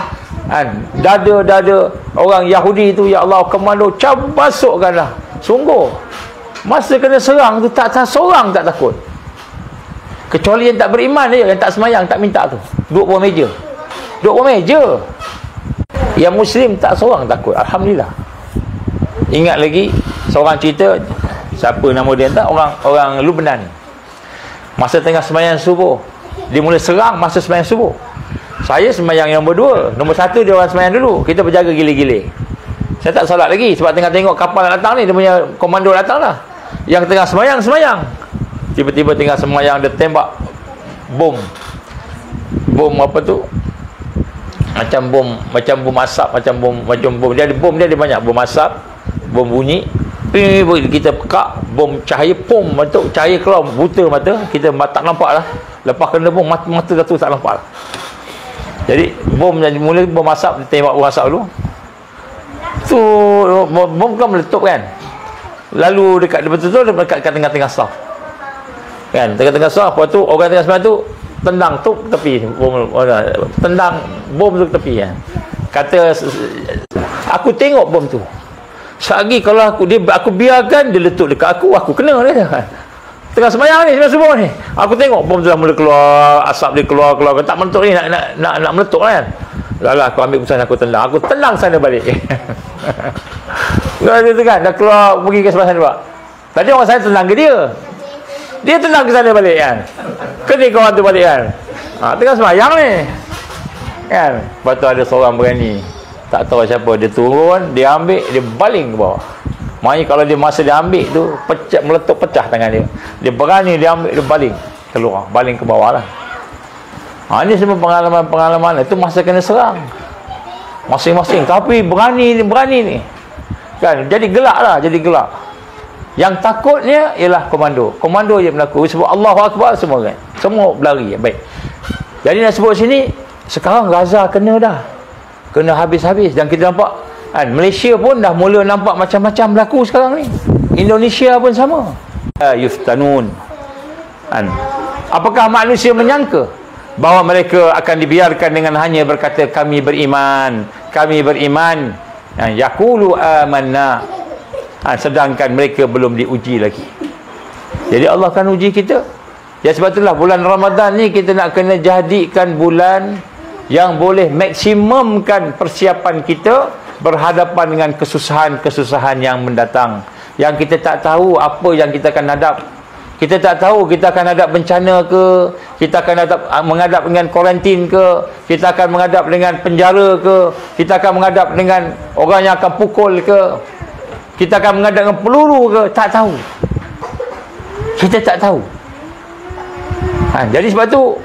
dada-dada orang Yahudi tu ya Allah. Komando masukkanlah. Sungguh masa kena serang tu tak seorang tak takut, kecuali yang tak beriman je, yang tak semayang, tak minta tu. Duduk bawah meja. Yang Muslim tak seorang takut. Alhamdulillah. Ingat lagi seorang cerita, siapa nama dia tak, orang Lubnan. Masa tengah semayang subuh, dia mula serang masa semayang subuh. Saya semayang yang nombor 2. Nombor 1 dia orang semayang dulu. Kita berjaga gila-gila. Saya tak solat lagi sebab tengah tengok kapal datang ni, dia punya komando datang lah. Yang tengah semayang. Tiba-tiba tengah semayang dia tembak bom apa tu, macam bom asap, macam bom dia ada banyak bom asap, bom bunyi, kita pekak bom cahaya, pom bentuk cahaya keluar, buta mata kita, tak nampak lah. Lepas kena bom mata satu tak nampak lah. Jadi bom yang mula bom asap, dia tembak bom asap dulu tu, bom kan meletup kan, lalu dekat betul-betul dekat tengah-tengah saf kan, tengah-tengah saf. Lepas tu orang tengah semayang tu tendang tu tepi, tendang bom tu tepi kan. Kata aku tengok bom tu, selagi kalau aku biarkan dia letup dekat aku kena dia kan. Tengah semayang ni, semayang subuh ni, aku tengok bom tu dah mula keluar, asap dia keluar tak meletup ni, nak meletup kan. Lala aku ambil keputusan, aku tendang sana balik. Dia kan dah keluar pergi ke sebelah sana pak. Tadi orang saya tendang ke dia tendang ke sana balik kan. Kena kawan tu balik kan. Tengah semayang ni kan. Lepas tu ada seorang berani, tak tahu siapa, dia turun, dia ambil, dia baling ke bawah. Maknanya kalau dia masa dia ambil tu, meletup pecah tangan dia. Dia berani dia ambil, dia baling keluar, baling ke bawah lah. Ini semua pengalaman-pengalaman. Itu masa kena serang masing-masing, tapi berani ni kan. Jadi gelak lah, jadi gelak. Yang takutnya ialah komando je berlaku. Sebut Allahu Akbar semua kan, semua berlari. Baik, jadi nak sebut sini, sekarang Gaza kena dah, kena habis-habis. Dan kita nampak kan, Malaysia pun dah mula nampak macam-macam berlaku sekarang ni. Indonesia pun sama. Yuftanun kan. Apakah manusia menyangka bahawa mereka akan dibiarkan dengan hanya berkata kami beriman, yaqulu amanna, sedangkan mereka belum diuji lagi. Jadi Allah akan uji kita. Ya, sebab itulah bulan Ramadan ni kita nak kena jadikan bulan yang boleh maksimumkan persiapan kita berhadapan dengan kesusahan-kesusahan yang mendatang, yang kita tak tahu apa yang kita akan hadap. Kita tak tahu kita akan hadap bencana ke, kita akan menghadap dengan kuarantin ke, kita akan menghadap dengan penjara ke, kita akan menghadap dengan orang yang akan pukul ke, kita akan menghadap dengan peluru ke. Tak tahu. Kita tak tahu. Jadi sebab tu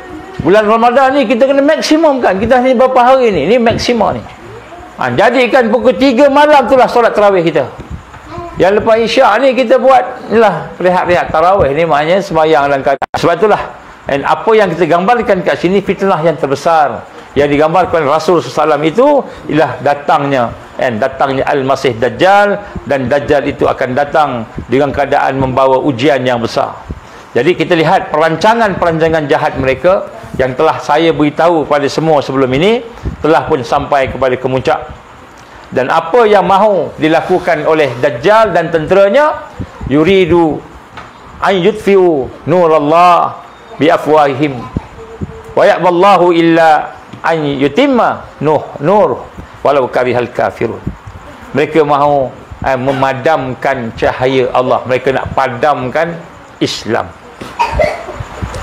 bulan Ramadan ni kita kena maksimumkan. Kita ni berapa hari ni maksimum ni. Jadikan pukul 3 malam itulah solat tarawih kita. Yang lepas isyak ni kita buat inilah rehat-rehat tarawih ni, maknanya sembahyang dalam keadaan. Sebab itulah apa yang kita gambarkan kat sini fitnah yang terbesar yang digambarkan Rasul SAW itu ialah datangnya Al-Masih Dajjal, dan Dajjal itu akan datang dengan keadaan membawa ujian yang besar. Jadi kita lihat perancangan jahat mereka yang telah saya beritahu pada semua sebelum ini telah pun sampai kepada kemuncak. Dan apa yang mahu dilakukan oleh Dajjal dan tenteranya, yuridu an yutfiu nurallah bi afwahihim wa ya'ballahu illa an yutimma nur walau karihal kafirun. Mereka mahu memadamkan cahaya Allah. Mereka nak padamkan Islam.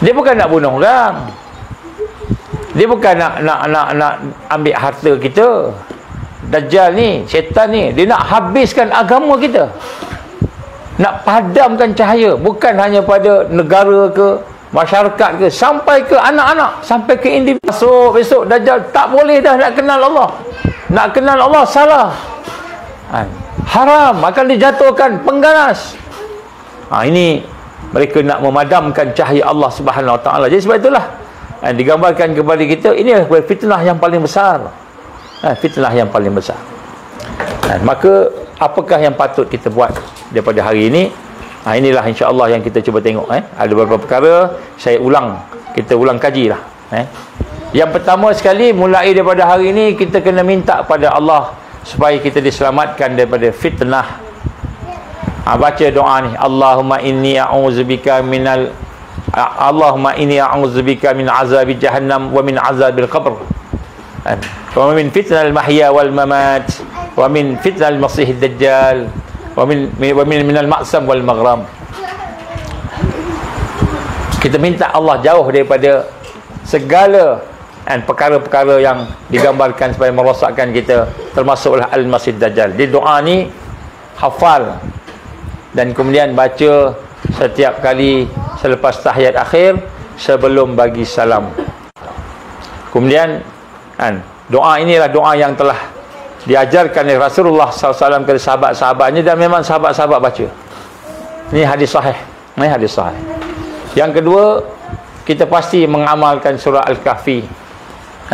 Dia bukan nak bunuh orang. Dia bukan nak ambil harta kita. Dajjal ni, syaitan ni, dia nak habiskan agama kita, nak padamkan cahaya, bukan hanya pada negara ke, masyarakat ke, sampai ke anak-anak, sampai ke individu. Besok Dajjal tak boleh dah nak kenal Allah. Nak kenal Allah salah, haram, akan dijatuhkan pengganas. Ini mereka nak memadamkan cahaya Allah Subhanahu Wa Taala. Jadi sebab itulah digambarkan kepada kita, ini adalah fitnah yang paling besar. Fitnah yang paling besar. Maka apakah yang patut kita buat daripada hari ini? Inilah insya-Allah yang kita cuba tengok. Ada beberapa perkara kita ulang kaji lah. Yang pertama sekali, mulai daripada hari ini kita kena minta pada Allah supaya kita diselamatkan daripada fitnah. Baca doa ni, Allahumma inni a'udzubika min azabi jahannam wa min azabil qabr. Wa min fitnal mahya wal mamat wa min fitnal masih dajjal wa min al ma'sam wal maghram. Kita minta Allah jauh daripada segala perkara-perkara yang digambarkan supaya merosakkan kita, termasuklah al-masih dajjal. Di doa ni hafal dan kemudian baca setiap kali selepas tahiyat akhir sebelum bagi salam. Kemudian doa inilah doa yang telah diajarkan oleh Rasulullah SAW kepada sahabat-sahabatnya, dan memang sahabat-sahabat baca. Ini hadis sahih. Yang kedua, kita pasti mengamalkan surah Al-Kahfi.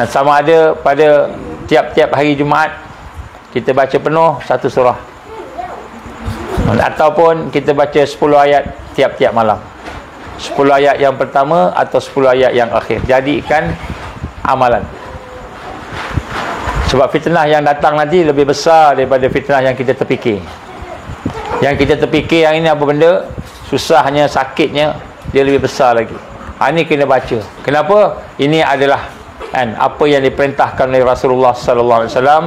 Sama ada pada tiap-tiap hari Jumaat kita baca penuh satu surah, ataupun kita baca 10 ayat tiap-tiap malam. 10 ayat yang pertama atau 10 ayat yang akhir. Jadikan amalan. Sebab fitnah yang datang nanti lebih besar daripada fitnah yang kita terfikir. Yang kita terfikir yang ini apa benda, susahnya, sakitnya, dia lebih besar lagi. Ini kena baca. Kenapa? Ini adalah apa yang diperintahkan oleh Rasulullah sallallahu alaihi wasallam,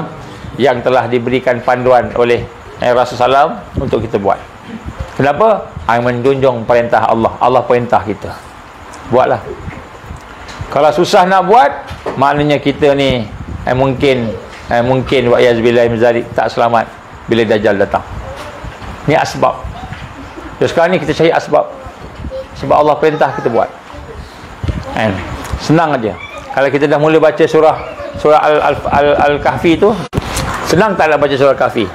yang telah diberikan panduan oleh Rasulullah SAW untuk kita buat. Kenapa? Menjunjung perintah Allah. Allah perintah kita, buatlah. Kalau susah nak buat, maknanya kita ni mungkin wa'iyazbillahi min zalik, tak selamat bila Dajjal datang. Ni asbab. Jadi sekarang ni kita cari asbab. Sebab Allah perintah kita buat. Kan? Senang aja. Kalau kita dah mula baca surah Al-Kahfi tu, senang tak nak baca surah Al-Kahfi?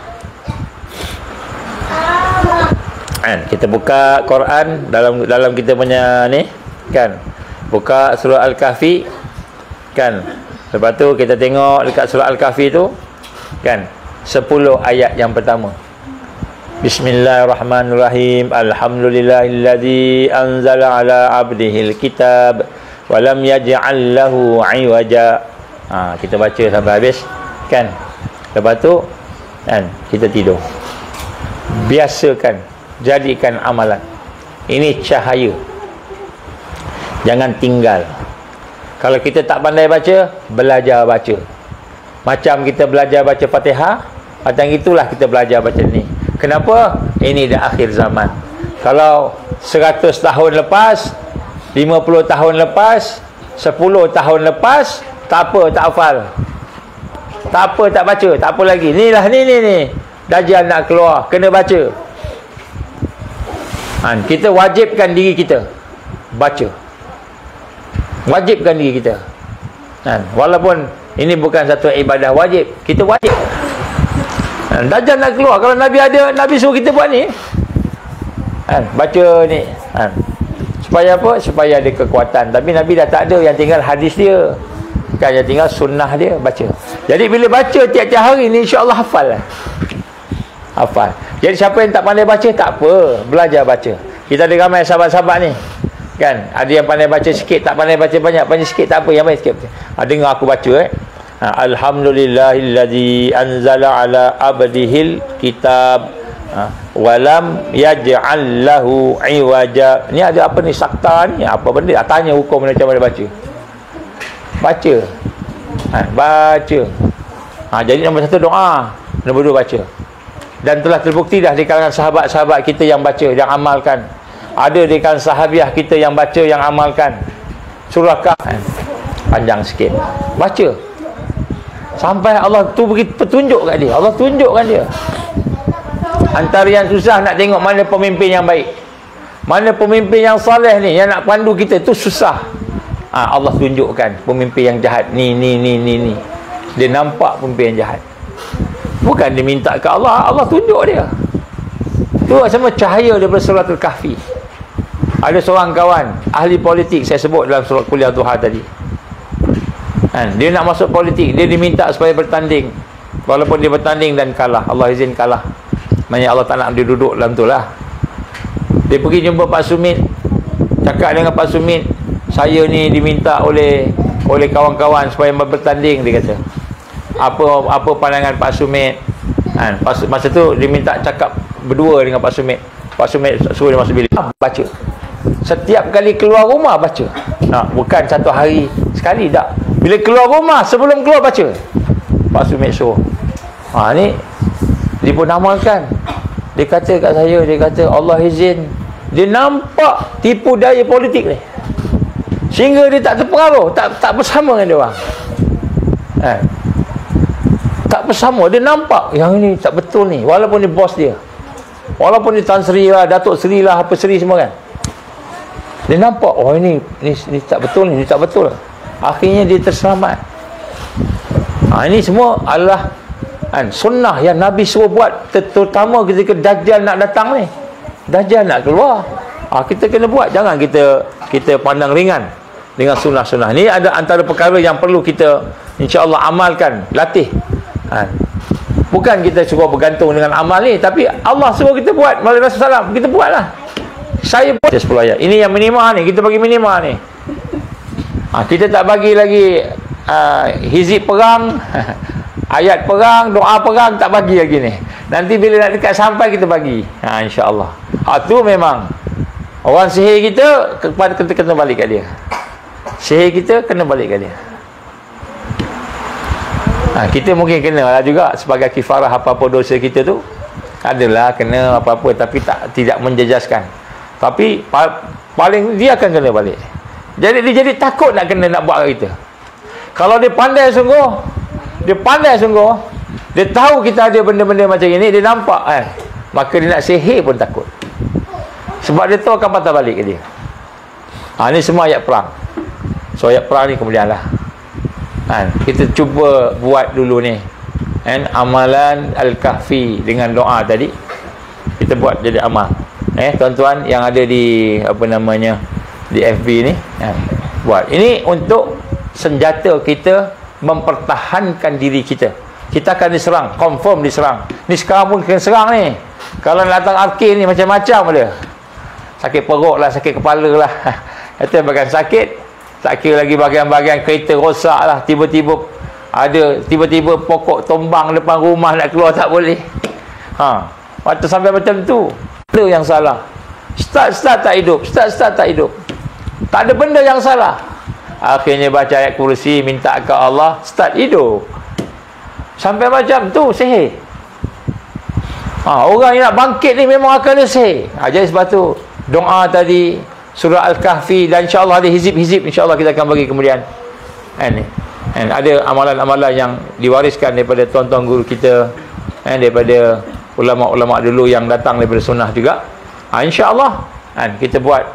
Kan? Kita buka Quran dalam kita punya ni, kan? Buka surah Al-Kahfi, kan? Lepas tu kita tengok dekat surah Al-Kahfi tu, kan? 10 ayat yang pertama. Bismillahirrahmanirrahim. Alhamdulillahilladzi anzala ala abdihil kitab wa lam yaj'al lahu 'iwaja. Kita baca sampai habis, kan? Lepas tu, kan, kita tidur. Biasakan, jadikan amalan. Ini cahaya. Jangan tinggal. Kalau kita tak pandai baca, belajar baca. Macam kita belajar baca Fatihah, macam itulah kita belajar baca ni. Kenapa? Ini dah akhir zaman. Kalau 100 tahun lepas, 50 tahun lepas, 10 tahun lepas, tak apa, tak hafal. Tak apa, tak baca, tak apa lagi. Ni. Dajjal nak keluar, kena baca. Kita wajibkan diri kita baca. Wajibkan diri kita. Walaupun ini bukan satu ibadah wajib, kita wajib. Dajjal nak keluar. Kalau Nabi ada, Nabi suruh kita buat ni. Baca ni. Supaya apa? Supaya ada kekuatan. Tapi Nabi dah tak ada. Yang tinggal hadis dia. Kan, yang tinggal sunnah dia. Baca. Jadi bila baca tiap-tiap hari ni, insyaAllah hafal lah. Hafal. Jadi siapa yang tak pandai baca, tak apa. Belajar baca. Kita ada ramai sahabat-sahabat ni. Kan? Ada yang pandai baca sikit, tak pandai baca banyak. Pandai sikit, tak apa. Yang baik sikit. Dengar aku baca. Alhamdulillahilladzi anzala ala abdihil kitab walam yaj'al lahu 'iwaja. Ni ada apa ni, sakta ni? Apa benda? Tanya hukum macam mana baca. Baca. Baca. Jadi nombor 1 doa, nombor 2 baca. Dan telah terbukti dah di kalangan sahabat-sahabat kita yang baca, yang amalkan. Ada di kalangan sahabiah kita yang baca, yang amalkan. Surah Kahf panjang sikit. Baca. Sampai Allah tu beri petunjuk kat dia. Allah tunjukkan dia. Antara yang susah nak tengok mana pemimpin yang baik, mana pemimpin yang soleh ni, yang nak pandu kita tu susah. Allah tunjukkan pemimpin yang jahat ni. Dia nampak pemimpin yang jahat. Bukan dia minta ke Allah, Allah tunjuk dia. Tu sama cahaya daripada surah Al-Kahfi. Ada seorang kawan ahli politik, saya sebut dalam surat kuliah duha tadi. Dia nak masuk politik, dia diminta supaya bertanding. Walaupun dia bertanding dan kalah, Allah izin kalah. Maksudnya Allah tak nak dia duduk dalam tu lah. Dia pergi jumpa Pak Sumit, cakap dengan Pak Sumit, saya ni diminta oleh kawan-kawan supaya bertanding. Dia kata, apa pandangan Pak Sumit? Masa tu dia minta cakap berdua dengan Pak Sumit. Pak Sumit suruh dia masuk bilik, baca. Setiap kali keluar rumah baca. Bukan satu hari sekali, tak. Bila keluar rumah, sebelum keluar baca. Pak Sumit suruh. Ni dia pun amalkan. Dia kata kat saya, dia kata Allah izin, dia nampak tipu daya politik ni, sehingga dia tak terpengaruh, tak bersama dengan dia orang. Tak bersama. Dia nampak yang ini tak betul ni, walaupun dia bos dia, walaupun dia Tan Sri lah, Datuk Sri lah, apa Sri semua kan. Dia nampak, oh ini tak betul ni, tak betul. Akhirnya dia terselamat. Ini semua adalah sunnah yang Nabi suruh buat, terutama ketika Dajjal nak datang ni. Dajjal nak keluar. Kita kena buat. Jangan kita pandang ringan dengan sunnah-sunnah. Ni ada antara perkara yang perlu kita insya-Allah amalkan, latih. Bukan kita suruh bergantung dengan amal ni, tapi Allah suruh kita buat melalui Rasulullah SAW. Kita buatlah. Saya buat 10 ayat. Ini yang minima ni, kita bagi minima ni. Kita tak bagi lagi hizib perang, ayat perang, doa perang, tak bagi lagi ni. Nanti bila nak dekat sampai kita bagi. InsyaAllah. Tu memang orang sihir kita, kita kena balik kat dia. Sihir kita kena balik kat dia. Kita mungkin kena lah juga sebagai kifarah apa-apa dosa kita tu. Adalah kena apa-apa, tapi tidak menjejaskan. Tapi paling dia akan kena balik. Jadi dia jadi takut nak buat kita. Kalau dia pandai sungguh, dia tahu kita ada benda-benda macam ini, dia nampak maka dia nak sihir pun takut. Sebab dia tahu akan patah balik ke dia. Ni semua ayat perang. So ayat perang ni kemudian lah, kita cuba buat dulu ni, amalan Al-Kahfi dengan doa tadi kita buat jadi amal. Tuan-tuan yang ada di di FB ni, buat ini untuk senjata kita mempertahankan diri kita. Kita akan diserang, confirm diserang. Ni sekarang pun kena serang ni. Kalau datang arkin ni macam-macam dia. Sakit perut lah, sakit kepala lah. Itu bagian sakit lagi bagian-bagian kereta rosak lah. Tiba-tiba pokok tombang depan rumah nak keluar tak boleh. Waktu sampai macam tu, benda yang salah. Start tak hidup. Tak ada benda yang salah. Akhirnya baca ayat kursi, minta ke Allah, start hidup. Sampai macam tu sihir. Orang yang nak bangkit ni memang akan ada sihir. Jadi sebab tu doa tadi, surah Al-Kahfi, dan insya-Allah ada hizib-hizib, insya-Allah kita akan bagi kemudian. Ada amalan-amalan yang diwariskan daripada tuan-tuan guru kita, daripada ulama-ulama dulu yang datang daripada sunnah juga. Insya-Allah kita buat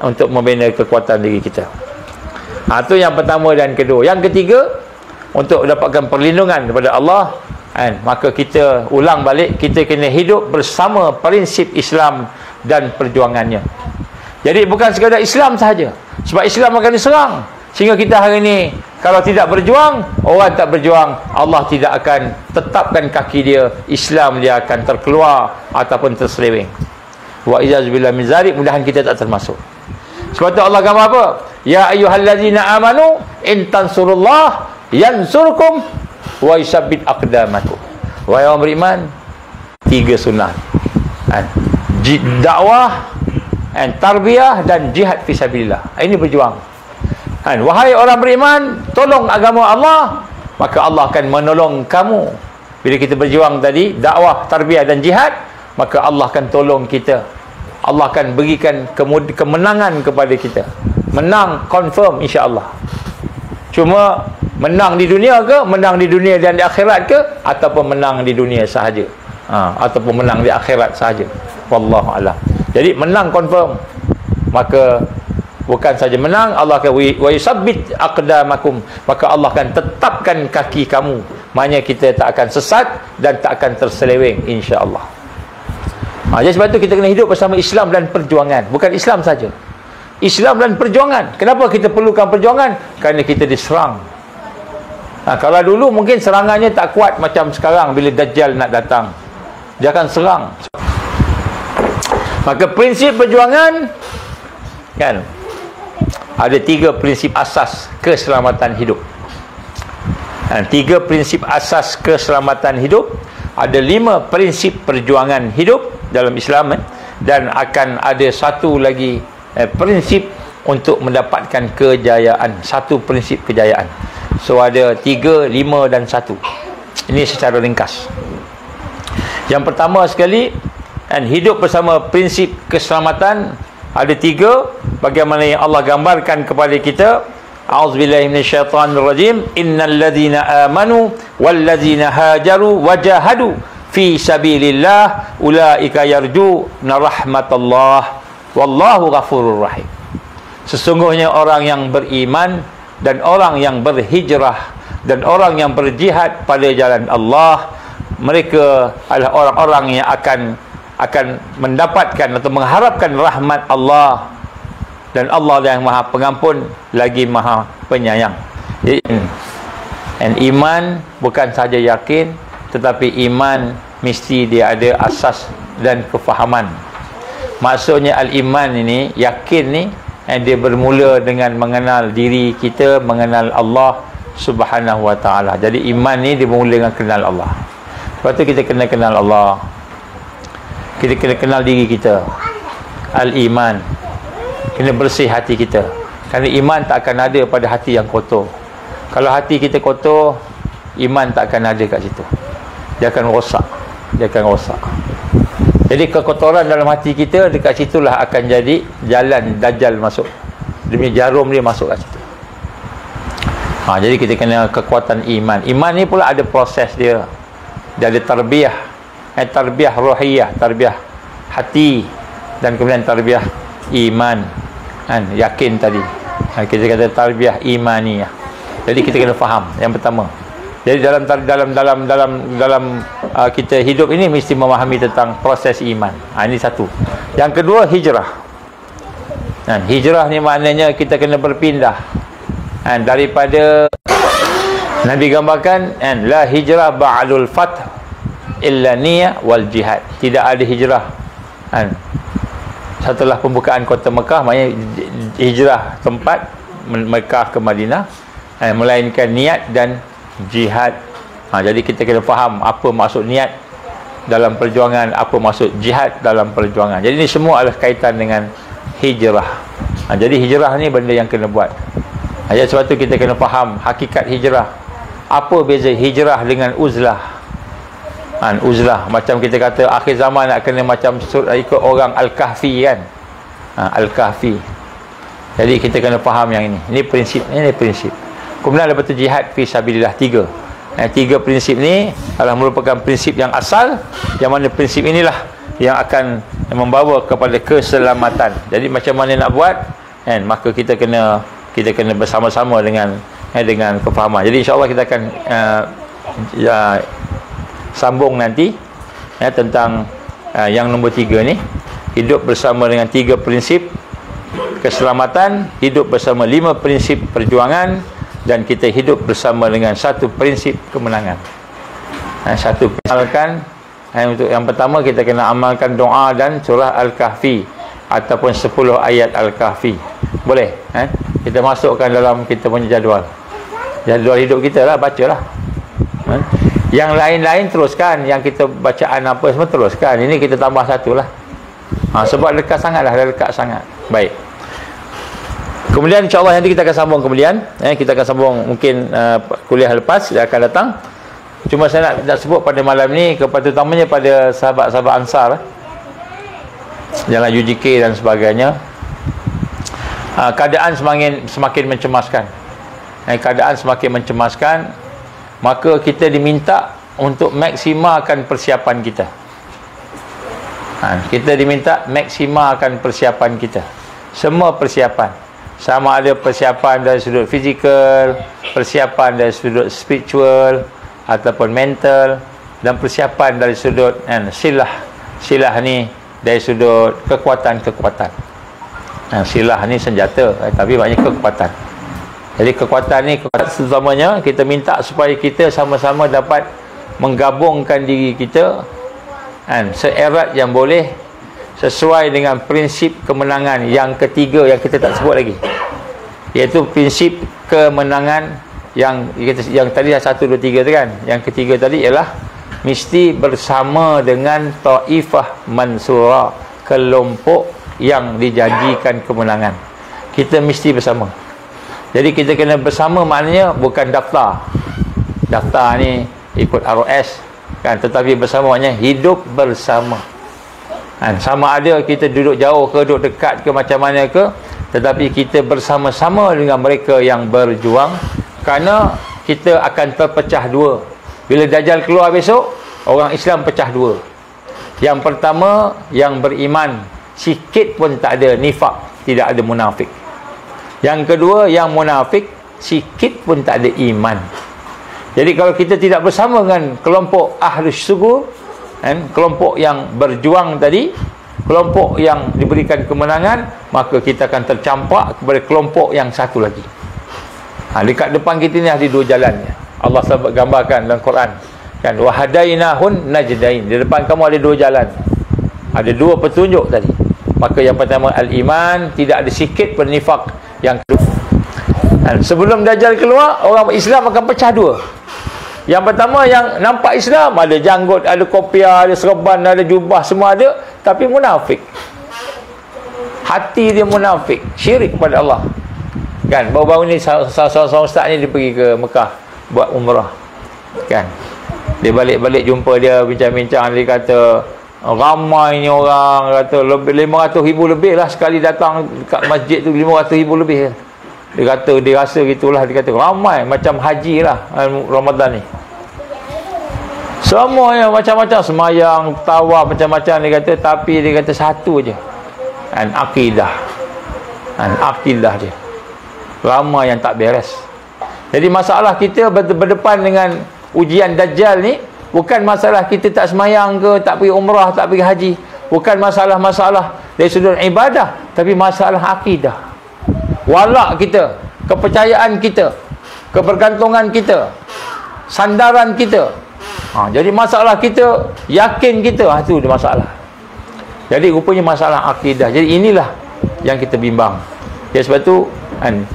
untuk membina kekuatan diri kita. Itu yang pertama dan kedua. Yang ketiga, untuk dapatkan perlindungan daripada Allah, maka kita ulang balik, kita kena hidup bersama prinsip Islam dan perjuangannya. Jadi bukan sekadar Islam sahaja, sebab Islam akan diserang. Sehingga kita hari ini kalau tidak berjuang, orang tak berjuang, Allah tidak akan tetapkan kaki dia, Islam dia akan terkeluar ataupun terseleweng. Wa izazubillah min zalik, mudahan kita tak termasuk. Sebab tu Allah gambar apa? Ya ayyuhallazina amanu in tansurullah yansurkum wa yusabbit aqdamakum. Wahai orang beriman, 3 sunnah. Dakwah, tarbiyah dan jihad fisabilillah. Ini berjuang. Wahai orang beriman, tolong agama Allah, maka Allah akan menolong kamu. Bila kita berjuang tadi, dakwah, tarbiyah dan jihad, maka Allah akan tolong kita. Allah akan berikan kemenangan kepada kita. Menang confirm insya-Allah. Cuma menang di dunia ke, menang di dunia dan di akhirat ke, ataupun menang di dunia sahaja, ataupun menang di akhirat sahaja, wallahu a'lam. Jadi menang confirm, maka bukan saja menang, Allah akan wa yusabbit aqdamakum, maka Allah akan tetapkan kaki kamu. Maknanya kita tak akan sesat dan tak akan terseleweng insya-Allah. Jadi sebab itu kita kena hidup bersama Islam dan perjuangan. Bukan Islam saja, Islam dan perjuangan. Kenapa kita perlukan perjuangan? Kerana kita diserang. Kalau dulu mungkin serangannya tak kuat macam sekarang. Bila Dajjal nak datang, dia akan serang. Maka prinsip perjuangan, ada 3 prinsip asas keselamatan hidup. 3 prinsip asas keselamatan hidup. Ada 5 prinsip perjuangan hidup dalam Islam, dan akan ada satu lagi prinsip untuk mendapatkan kejayaan. Satu prinsip kejayaan. So ada 3, 5 dan 1. Ini secara ringkas. Yang pertama sekali, hidup bersama prinsip keselamatan ada 3. Bagaimana yang Allah gambarkan kepada kita. A'udzubillahi minasyaitonirrajim. Innal ladzina amanu wal ladzina hajaru wajahadu fi sabilillah ulaika yarjuna rahmatallah wallahu ghafurur rahim. Sesungguhnya orang yang beriman dan orang yang berhijrah dan orang yang berjihad pada jalan Allah, mereka adalah orang-orang yang akan mendapatkan atau mengharapkan rahmat Allah, dan Allah yang Maha Pengampun lagi Maha Penyayang. Jadi, iman bukan saja yakin, tetapi iman mesti dia ada asas dan kefahaman. Maksudnya al-iman ini, yakin ni, dia bermula dengan mengenal diri kita, mengenal Allah Subhanahu wa ta'ala. Jadi iman ni dia bermula dengan kenal Allah. Sebab tu kita kena kenal Allah, kita kena kenal diri kita. Al-iman, kena bersih hati kita. Kerana iman tak akan ada pada hati yang kotor. Kalau hati kita kotor, iman tak akan ada kat situ. Dia akan rosak. Jadi kekotoran dalam hati kita, dekat situlah akan jadi jalan Dajjal masuk. Demi jarum dia masuk kat situ. Jadi kita kena kekuatan iman. Iman ni pula ada proses dia. Dia ada tarbiyah. tarbiyah rohiyah, tarbiyah hati, dan kemudian tarbiyah iman, kan, yakin tadi. Kita kata tarbiyah imaniyah. Jadi kita kena faham yang pertama. Jadi dalam kita hidup ini mesti memahami tentang proses iman. Ini satu. Yang kedua, hijrah. Hijrah ni maknanya kita kena berpindah daripada, Nabi gambarkan la hijrah ba'dul fath illa niyah wal jihad. Tidak ada hijrah setelah pembukaan kota Mekah, maknanya hijrah tempat Mekah ke Madinah, melainkan niat dan jihad. Jadi kita kena faham apa maksud niat dalam perjuangan, apa maksud jihad dalam perjuangan. Jadi ini semua adalah kaitan dengan hijrah. Jadi hijrah ni benda yang kena buat. Jadi sebab tu kita kena faham hakikat hijrah. Apa beza hijrah dengan uzlah? Uzlah, macam kita kata akhir zaman nak kena macam ikut orang Al-Kahfi, kan? Al-Kahfi. Jadi kita kena faham yang ini. Ini prinsip. Kemudian lepas tu jihad fi sabilillah, 3. 3 prinsip ni adalah merupakan prinsip yang asal, yang mana prinsip inilah yang akan membawa kepada keselamatan. Jadi macam mana nak buat, maka kita kena bersama-sama dengan kefahaman. Jadi insya-Allah kita akan sambung nanti tentang yang nombor 3 ni, hidup bersama dengan 3 prinsip keselamatan, hidup bersama 5 prinsip perjuangan, dan kita hidup bersama dengan 1 prinsip kemenangan. Satu amalkan, untuk yang pertama kita kena amalkan doa dan surah Al-Kahfi ataupun 10 ayat Al-Kahfi. Boleh kita masukkan dalam kita punya jadual hidup kita lah, bacalah. Yang lain-lain teruskan, yang kita bacaan apa semua teruskan. Ini kita tambah 1 lah. Sebab dekat sangat lah, dah dekat sangat. Baik. Kemudian insya-Allah nanti kita akan sambung kemudian. Kita akan sambung mungkin kuliah lepas yang akan datang. Cuma saya nak sebut pada malam ni, terutamanya pada sahabat-sahabat Ansar, jalan UJK dan sebagainya. Keadaan semakin mencemaskan. Keadaan semakin mencemaskan. Maka kita diminta untuk maksimalkan persiapan kita. Kita diminta maksimalkan persiapan kita. Semua persiapan. Sama ada persiapan dari sudut fizikal, persiapan dari sudut spiritual ataupun mental, dan persiapan dari sudut silah ni dari sudut kekuatan. Silah ni senjata, tapi maknanya kekuatan. Jadi kekuatan ni, terutamanya kita minta supaya kita sama-sama dapat menggabungkan diri kita seerat yang boleh, sesuai dengan prinsip kemenangan yang ketiga yang kita tak sebut lagi, iaitu prinsip kemenangan yang tadi 1, 2, 3 tu kan. Yang ketiga tadi ialah mesti bersama dengan Taifah Mansurah, kelompok yang dijanjikan kemenangan. Kita mesti bersama. Jadi kita kena bersama, maknanya bukan daftar ni ikut ROS kan, tetapi bersama maknanya hidup bersama. Sama ada kita duduk jauh ke duduk dekat ke macam mana ke, tetapi kita bersama-sama dengan mereka yang berjuang, kerana kita akan terpecah 2. Bila Dajjal keluar besok, orang Islam pecah 2. Yang pertama, yang beriman sikit pun tak ada nifak, tidak ada munafik. Yang kedua, yang munafik sikit pun tak ada iman. Jadi kalau kita tidak bersama dengan kelompok Ahlus Sugur, kelompok yang berjuang tadi, kelompok yang diberikan kemenangan, maka kita akan tercampak kepada kelompok yang satu lagi. Dekat depan kita ni ada 2 jalan. Allah sebut gambarkan dalam Quran kan, wa hadainahun najdain. Di depan kamu ada 2 jalan, ada 2 petunjuk tadi. Maka yang pertama al-iman, tidak ada sikit pun nifak. Yang kedua, sebelum Dajjal keluar, orang Islam akan pecah 2. Yang pertama, yang nampak Islam, ada janggut, ada kopiah, ada serban, ada jubah, semua ada, tapi munafik. Hati dia munafik, syirik kepada Allah. Kan, baru-baru ni seorang ustaz ni dia pergi ke Mekah buat umrah. Kan, dia balik-balik jumpa dia, bincang-bincang, dia kata ramainya orang, kata lebih 500,000 lebih lah sekali datang kat masjid tu, 500,000 lebih. Dia kata dia rasa gitulah, dia kata ramai macam haji lah Ramadan ni. Semuanya macam-macam, semayang, tawaf, macam-macam dia kata, tapi dia kata satu je, akidah. Akidah dia. Ramai yang tak beres. Jadi masalah kita berdepan dengan ujian Dajjal ni bukan masalah kita tak semayang ke, tak pergi umrah, tak pergi haji. Bukan masalah-masalah dari sudut ibadah, tapi masalah akidah. Walak kita, kepercayaan kita, kebergantungan kita, sandaran kita. Jadi masalah kita, yakin kita, itu masalah. Jadi rupanya masalah akidah. Jadi inilah yang kita bimbang. Jadi sebab tu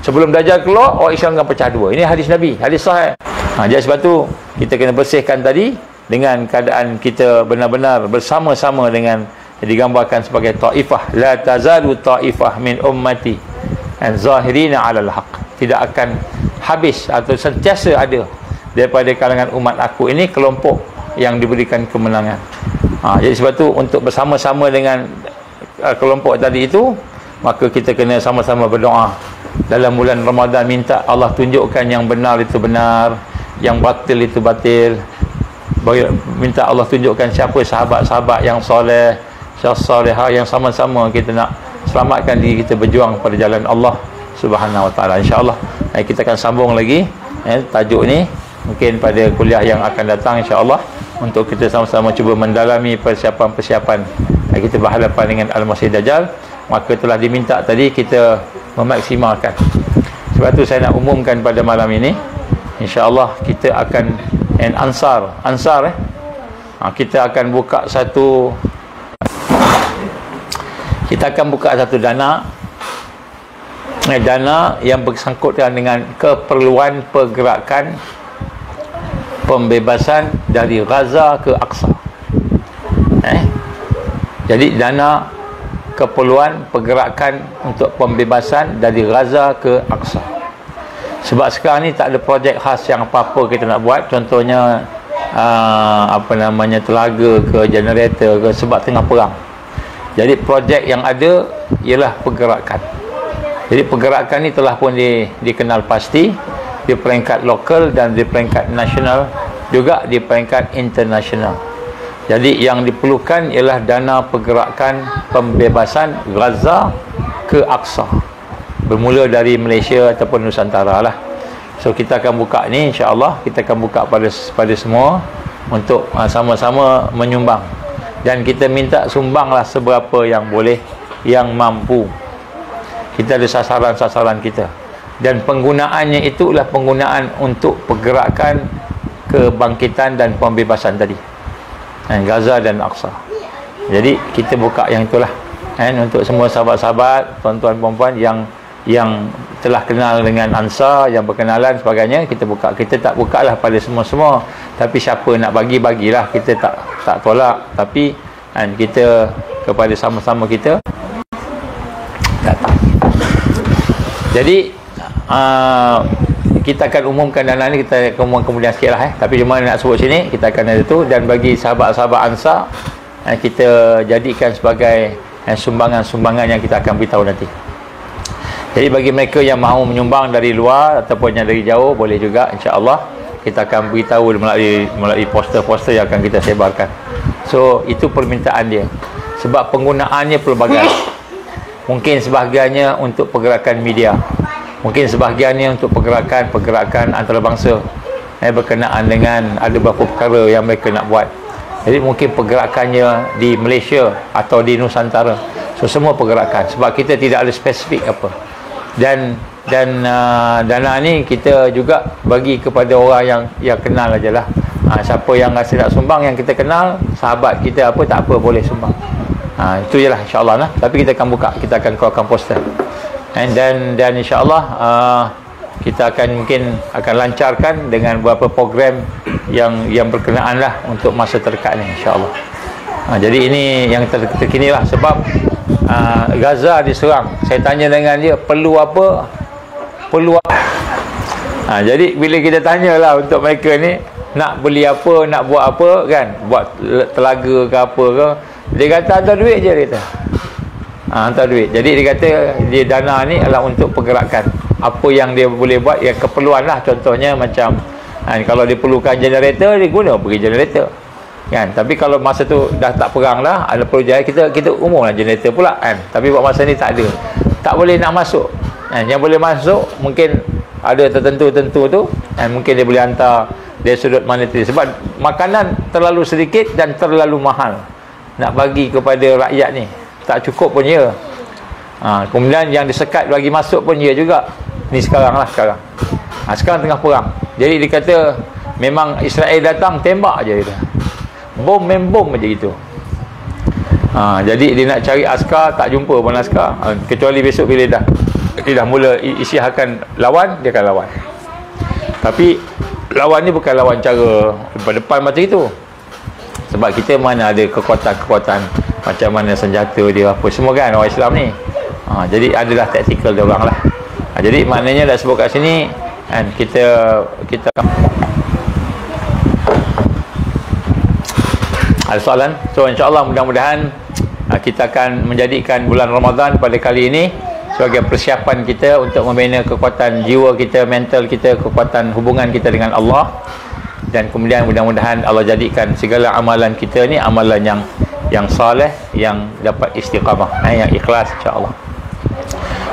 sebelum Dajjal keluar, orang Islam akan pecah dua. Ini hadis Nabi, hadis sahih. Jadi sebab tu kita kena bersihkan tadi dengan keadaan kita benar-benar bersama-sama dengan digambarkan sebagai taifah. La tazalu taifah min ummati zahirina 'alal haqq. Tidak akan habis atau sentiasa ada daripada kalangan umat aku ini kelompok yang diberikan kemenangan. Jadi sebab tu untuk bersama-sama dengan kelompok tadi itu, maka kita kena sama-sama berdoa dalam bulan Ramadan, minta Allah tunjukkan yang benar itu benar, yang batil itu batil. Minta Allah tunjukkan siapa sahabat-sahabat yang soleh, salihah, yang sama-sama kita nak selamatkan diri kita berjuang pada jalan Allah Subhanahu Wa Taala. InsyaAllah kita akan sambung lagi tajuk ni mungkin pada kuliah yang akan datang, insyaAllah, untuk kita sama-sama cuba mendalami persiapan-persiapan kita berhadapan dengan Al-Masih Dajjal. Maka telah diminta tadi kita memaksimalkan. Sebab tu saya nak umumkan pada malam ini, insya-Allah kita akan ansar kita akan buka satu dana yang bersangkutan dengan keperluan pergerakan pembebasan dari Gaza ke Aqsa. Jadi dana keperluan pergerakan untuk pembebasan dari Gaza ke Aqsa. Sebab sekarang ni tak ada projek khas yang apa-apa kita nak buat. Contohnya telaga ke, generator ke, sebab tengah perang. Jadi projek yang ada ialah pergerakan. Jadi pergerakan ni telah pun dikenal pasti di peringkat lokal dan di peringkat nasional, juga di peringkat internasional. Jadi yang diperlukan ialah dana pergerakan pembebasan Gaza ke Aqsa, bermula dari Malaysia ataupun Nusantara lah. So kita akan buka ni, insya-Allah kita akan buka pada semua untuk sama-sama menyumbang, dan kita minta sumbanglah seberapa yang boleh, yang mampu. Kita ada sasaran-sasaran kita, dan penggunaannya itulah penggunaan untuk pergerakan kebangkitan dan pembebasan tadi, Gaza dan Aqsa. Jadi kita buka yang itulah untuk semua sahabat-sahabat, tuan-tuan puan-puan yang telah kenal dengan Ansar, yang berkenalan sebagainya, kita buka. Kita tak bukalah pada semua-semua, tapi siapa nak bagilah, kita tak tolak, tapi kita kepada sama-sama kita datang. Jadi kita akan umumkan dana ni, kita kemudian sikit lah tapi cuma nak sebut sini, kita akan ada tu. Dan bagi sahabat-sahabat Ansar, kita jadikan sebagai sumbangan-sumbangan yang kita akan beritahu nanti. Jadi bagi mereka yang mahu menyumbang dari luar ataupun yang dari jauh, boleh juga, insya-Allah kita akan beritahu melalui poster-poster yang akan kita sebarkan. So itu permintaan dia. Sebab penggunaannya pelbagai. Mungkin sebahagiannya untuk pergerakan media, mungkin sebahagiannya untuk pergerakan antarabangsa, berkenaan dengan ada beberapa perkara yang mereka nak buat. Jadi mungkin pergerakannya di Malaysia atau di Nusantara. So semua pergerakan, sebab kita tidak ada spesifik apa. Dan dana ni kita juga bagi kepada orang yang kenal aja lah. Siapa yang rasa nak sumbang, yang kita kenal, sahabat kita apa, tak apa, boleh sumbang. Itu je lah, insyaAllah lah. Tapi kita akan buka, kita akan keluarkan poster, dan insyaAllah kita mungkin akan lancarkan dengan beberapa program yang berkenaan lah untuk masa terdekat ni, insyaAllah. Jadi ini yang terkini lah. Sebab Gaza diserang, saya tanya dengan dia, perlu apa? Jadi bila kita tanyalah untuk mereka ni, nak beli apa, nak buat apa kan, buat telaga ke apa ke, dia kata hantar duit je, dia kata hantar duit. Jadi dia kata dia dana ni adalah untuk pergerakan apa yang dia boleh buat, yang keperluan lah. Contohnya macam kalau dia perlukan generator, dia guna pergi generator. kan. Tapi kalau masa tu dah tak perang dah, ada Pelujah, kita umumlah generator pula kan. Tapi buat masa ni tak ada, tak boleh nak masuk kan. Yang boleh masuk mungkin ada tertentu tu kan, mungkin dia boleh hantar dari sudut mana tu, sebab makanan terlalu sedikit dan terlalu mahal nak bagi kepada rakyat ni, tak cukup pun ya. Kemudian yang disekat bagi masuk pun ya juga. Ni sekarang sekarang tengah perang. Jadi dia kata memang Israel datang tembak je dia. Bom aja gitu. Jadi dia nak cari askar, tak jumpa pun askar. Kecuali besok bila dia dah mula isytiharkan lawan, dia akan lawan. Tapi lawan ni bukan lawan cara depan-depan macam itu. Sebab kita mana ada kekuatan-kekuatan macam mana senjata dia apa semua kan orang Islam ni. Jadi adalah taktikal dia orang lah. Jadi maknanya dah sebut kat sini kan, kita ada soalan. So insya-Allah mudah-mudahan kita akan menjadikan bulan Ramadan pada kali ini sebagai persiapan kita untuk membina kekuatan jiwa kita, mental kita, kekuatan hubungan kita dengan Allah. Dan kemudian mudah-mudahan Allah jadikan segala amalan kita ni amalan yang soleh, yang dapat istiqamah, yang ikhlas insya-Allah.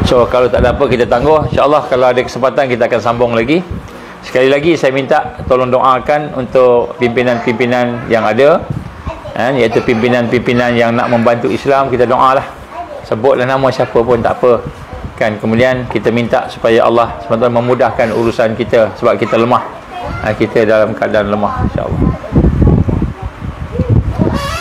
So kalau tak ada apa kita tangguh, insya-Allah kalau ada kesempatan kita akan sambung lagi. Sekali lagi saya minta tolong doakan untuk pimpinan-pimpinan yang ada, iaitu pimpinan-pimpinan yang nak membantu Islam. Kita doalah, sebutlah nama siapa pun tak apa kan. Kemudian kita minta supaya Allah SWT memudahkan urusan kita, sebab kita lemah, kita dalam keadaan lemah insya-Allah.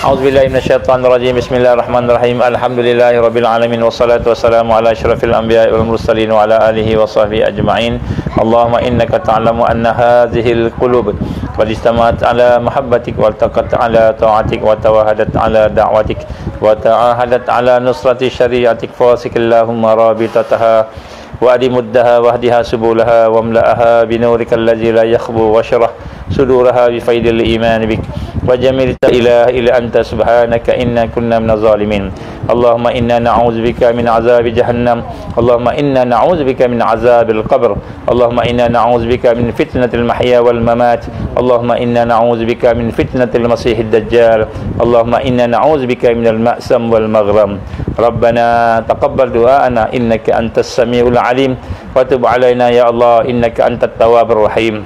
A'udzubillahi minasyaitonirrajim. Bismillahirrahmanirrahim. Alhamdulillahirabbil alamin wassalatu wassalamu ala asyrafil anbiya'i wal mursalin wa ala alihi wa sahbihi ajma'in. Allahumma innaka ta'lamu anna hadhil qulub qad istama'at ala mahabbatik wa altaqat ala ta'atik wa tawahadat ala da'watik wa ta'ahadat ala nusrati syariatik fasikillahumma rabitataha wa adimuddaha wahdiha subulaha wa mla'aha binurikal ladzi la yakhbu wa syarah suduraha bi faidil iman bik wa jamil la ilaha illa anta subhanaka inna kunna minaz zalimin. Allahumma inna na'udzubika min azabi jahannam. Allahumma inna na'udzubika min azabil qabr. Allahumma inna na'udzubika min fitnatil mahya wal mamat. Allahumma inna na'udzubika min fitnatil masiihid dajjal. Allahumma inna na'udzubika minal ma'sam wal maghram. Rabbana taqabbal du'aana innaka antas samiul alim wa tub 'alaina ya Allah innaka antat tawwabur rahim.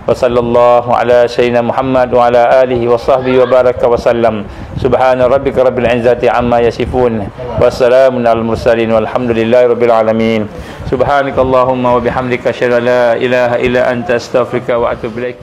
Wa sallallahu ala sayyidina Muhammad wa ala alihi wa sahbihi wa baraka wa sallam. Subhana rabbika rabbil izzati amma yasifun wa salamun alal mursalin walhamdulillahi rabbil alamin. Subhanakallahumma wa bihamdika asyhadu an la ilaha illa anta astaghfiruka wa atubu ilaik.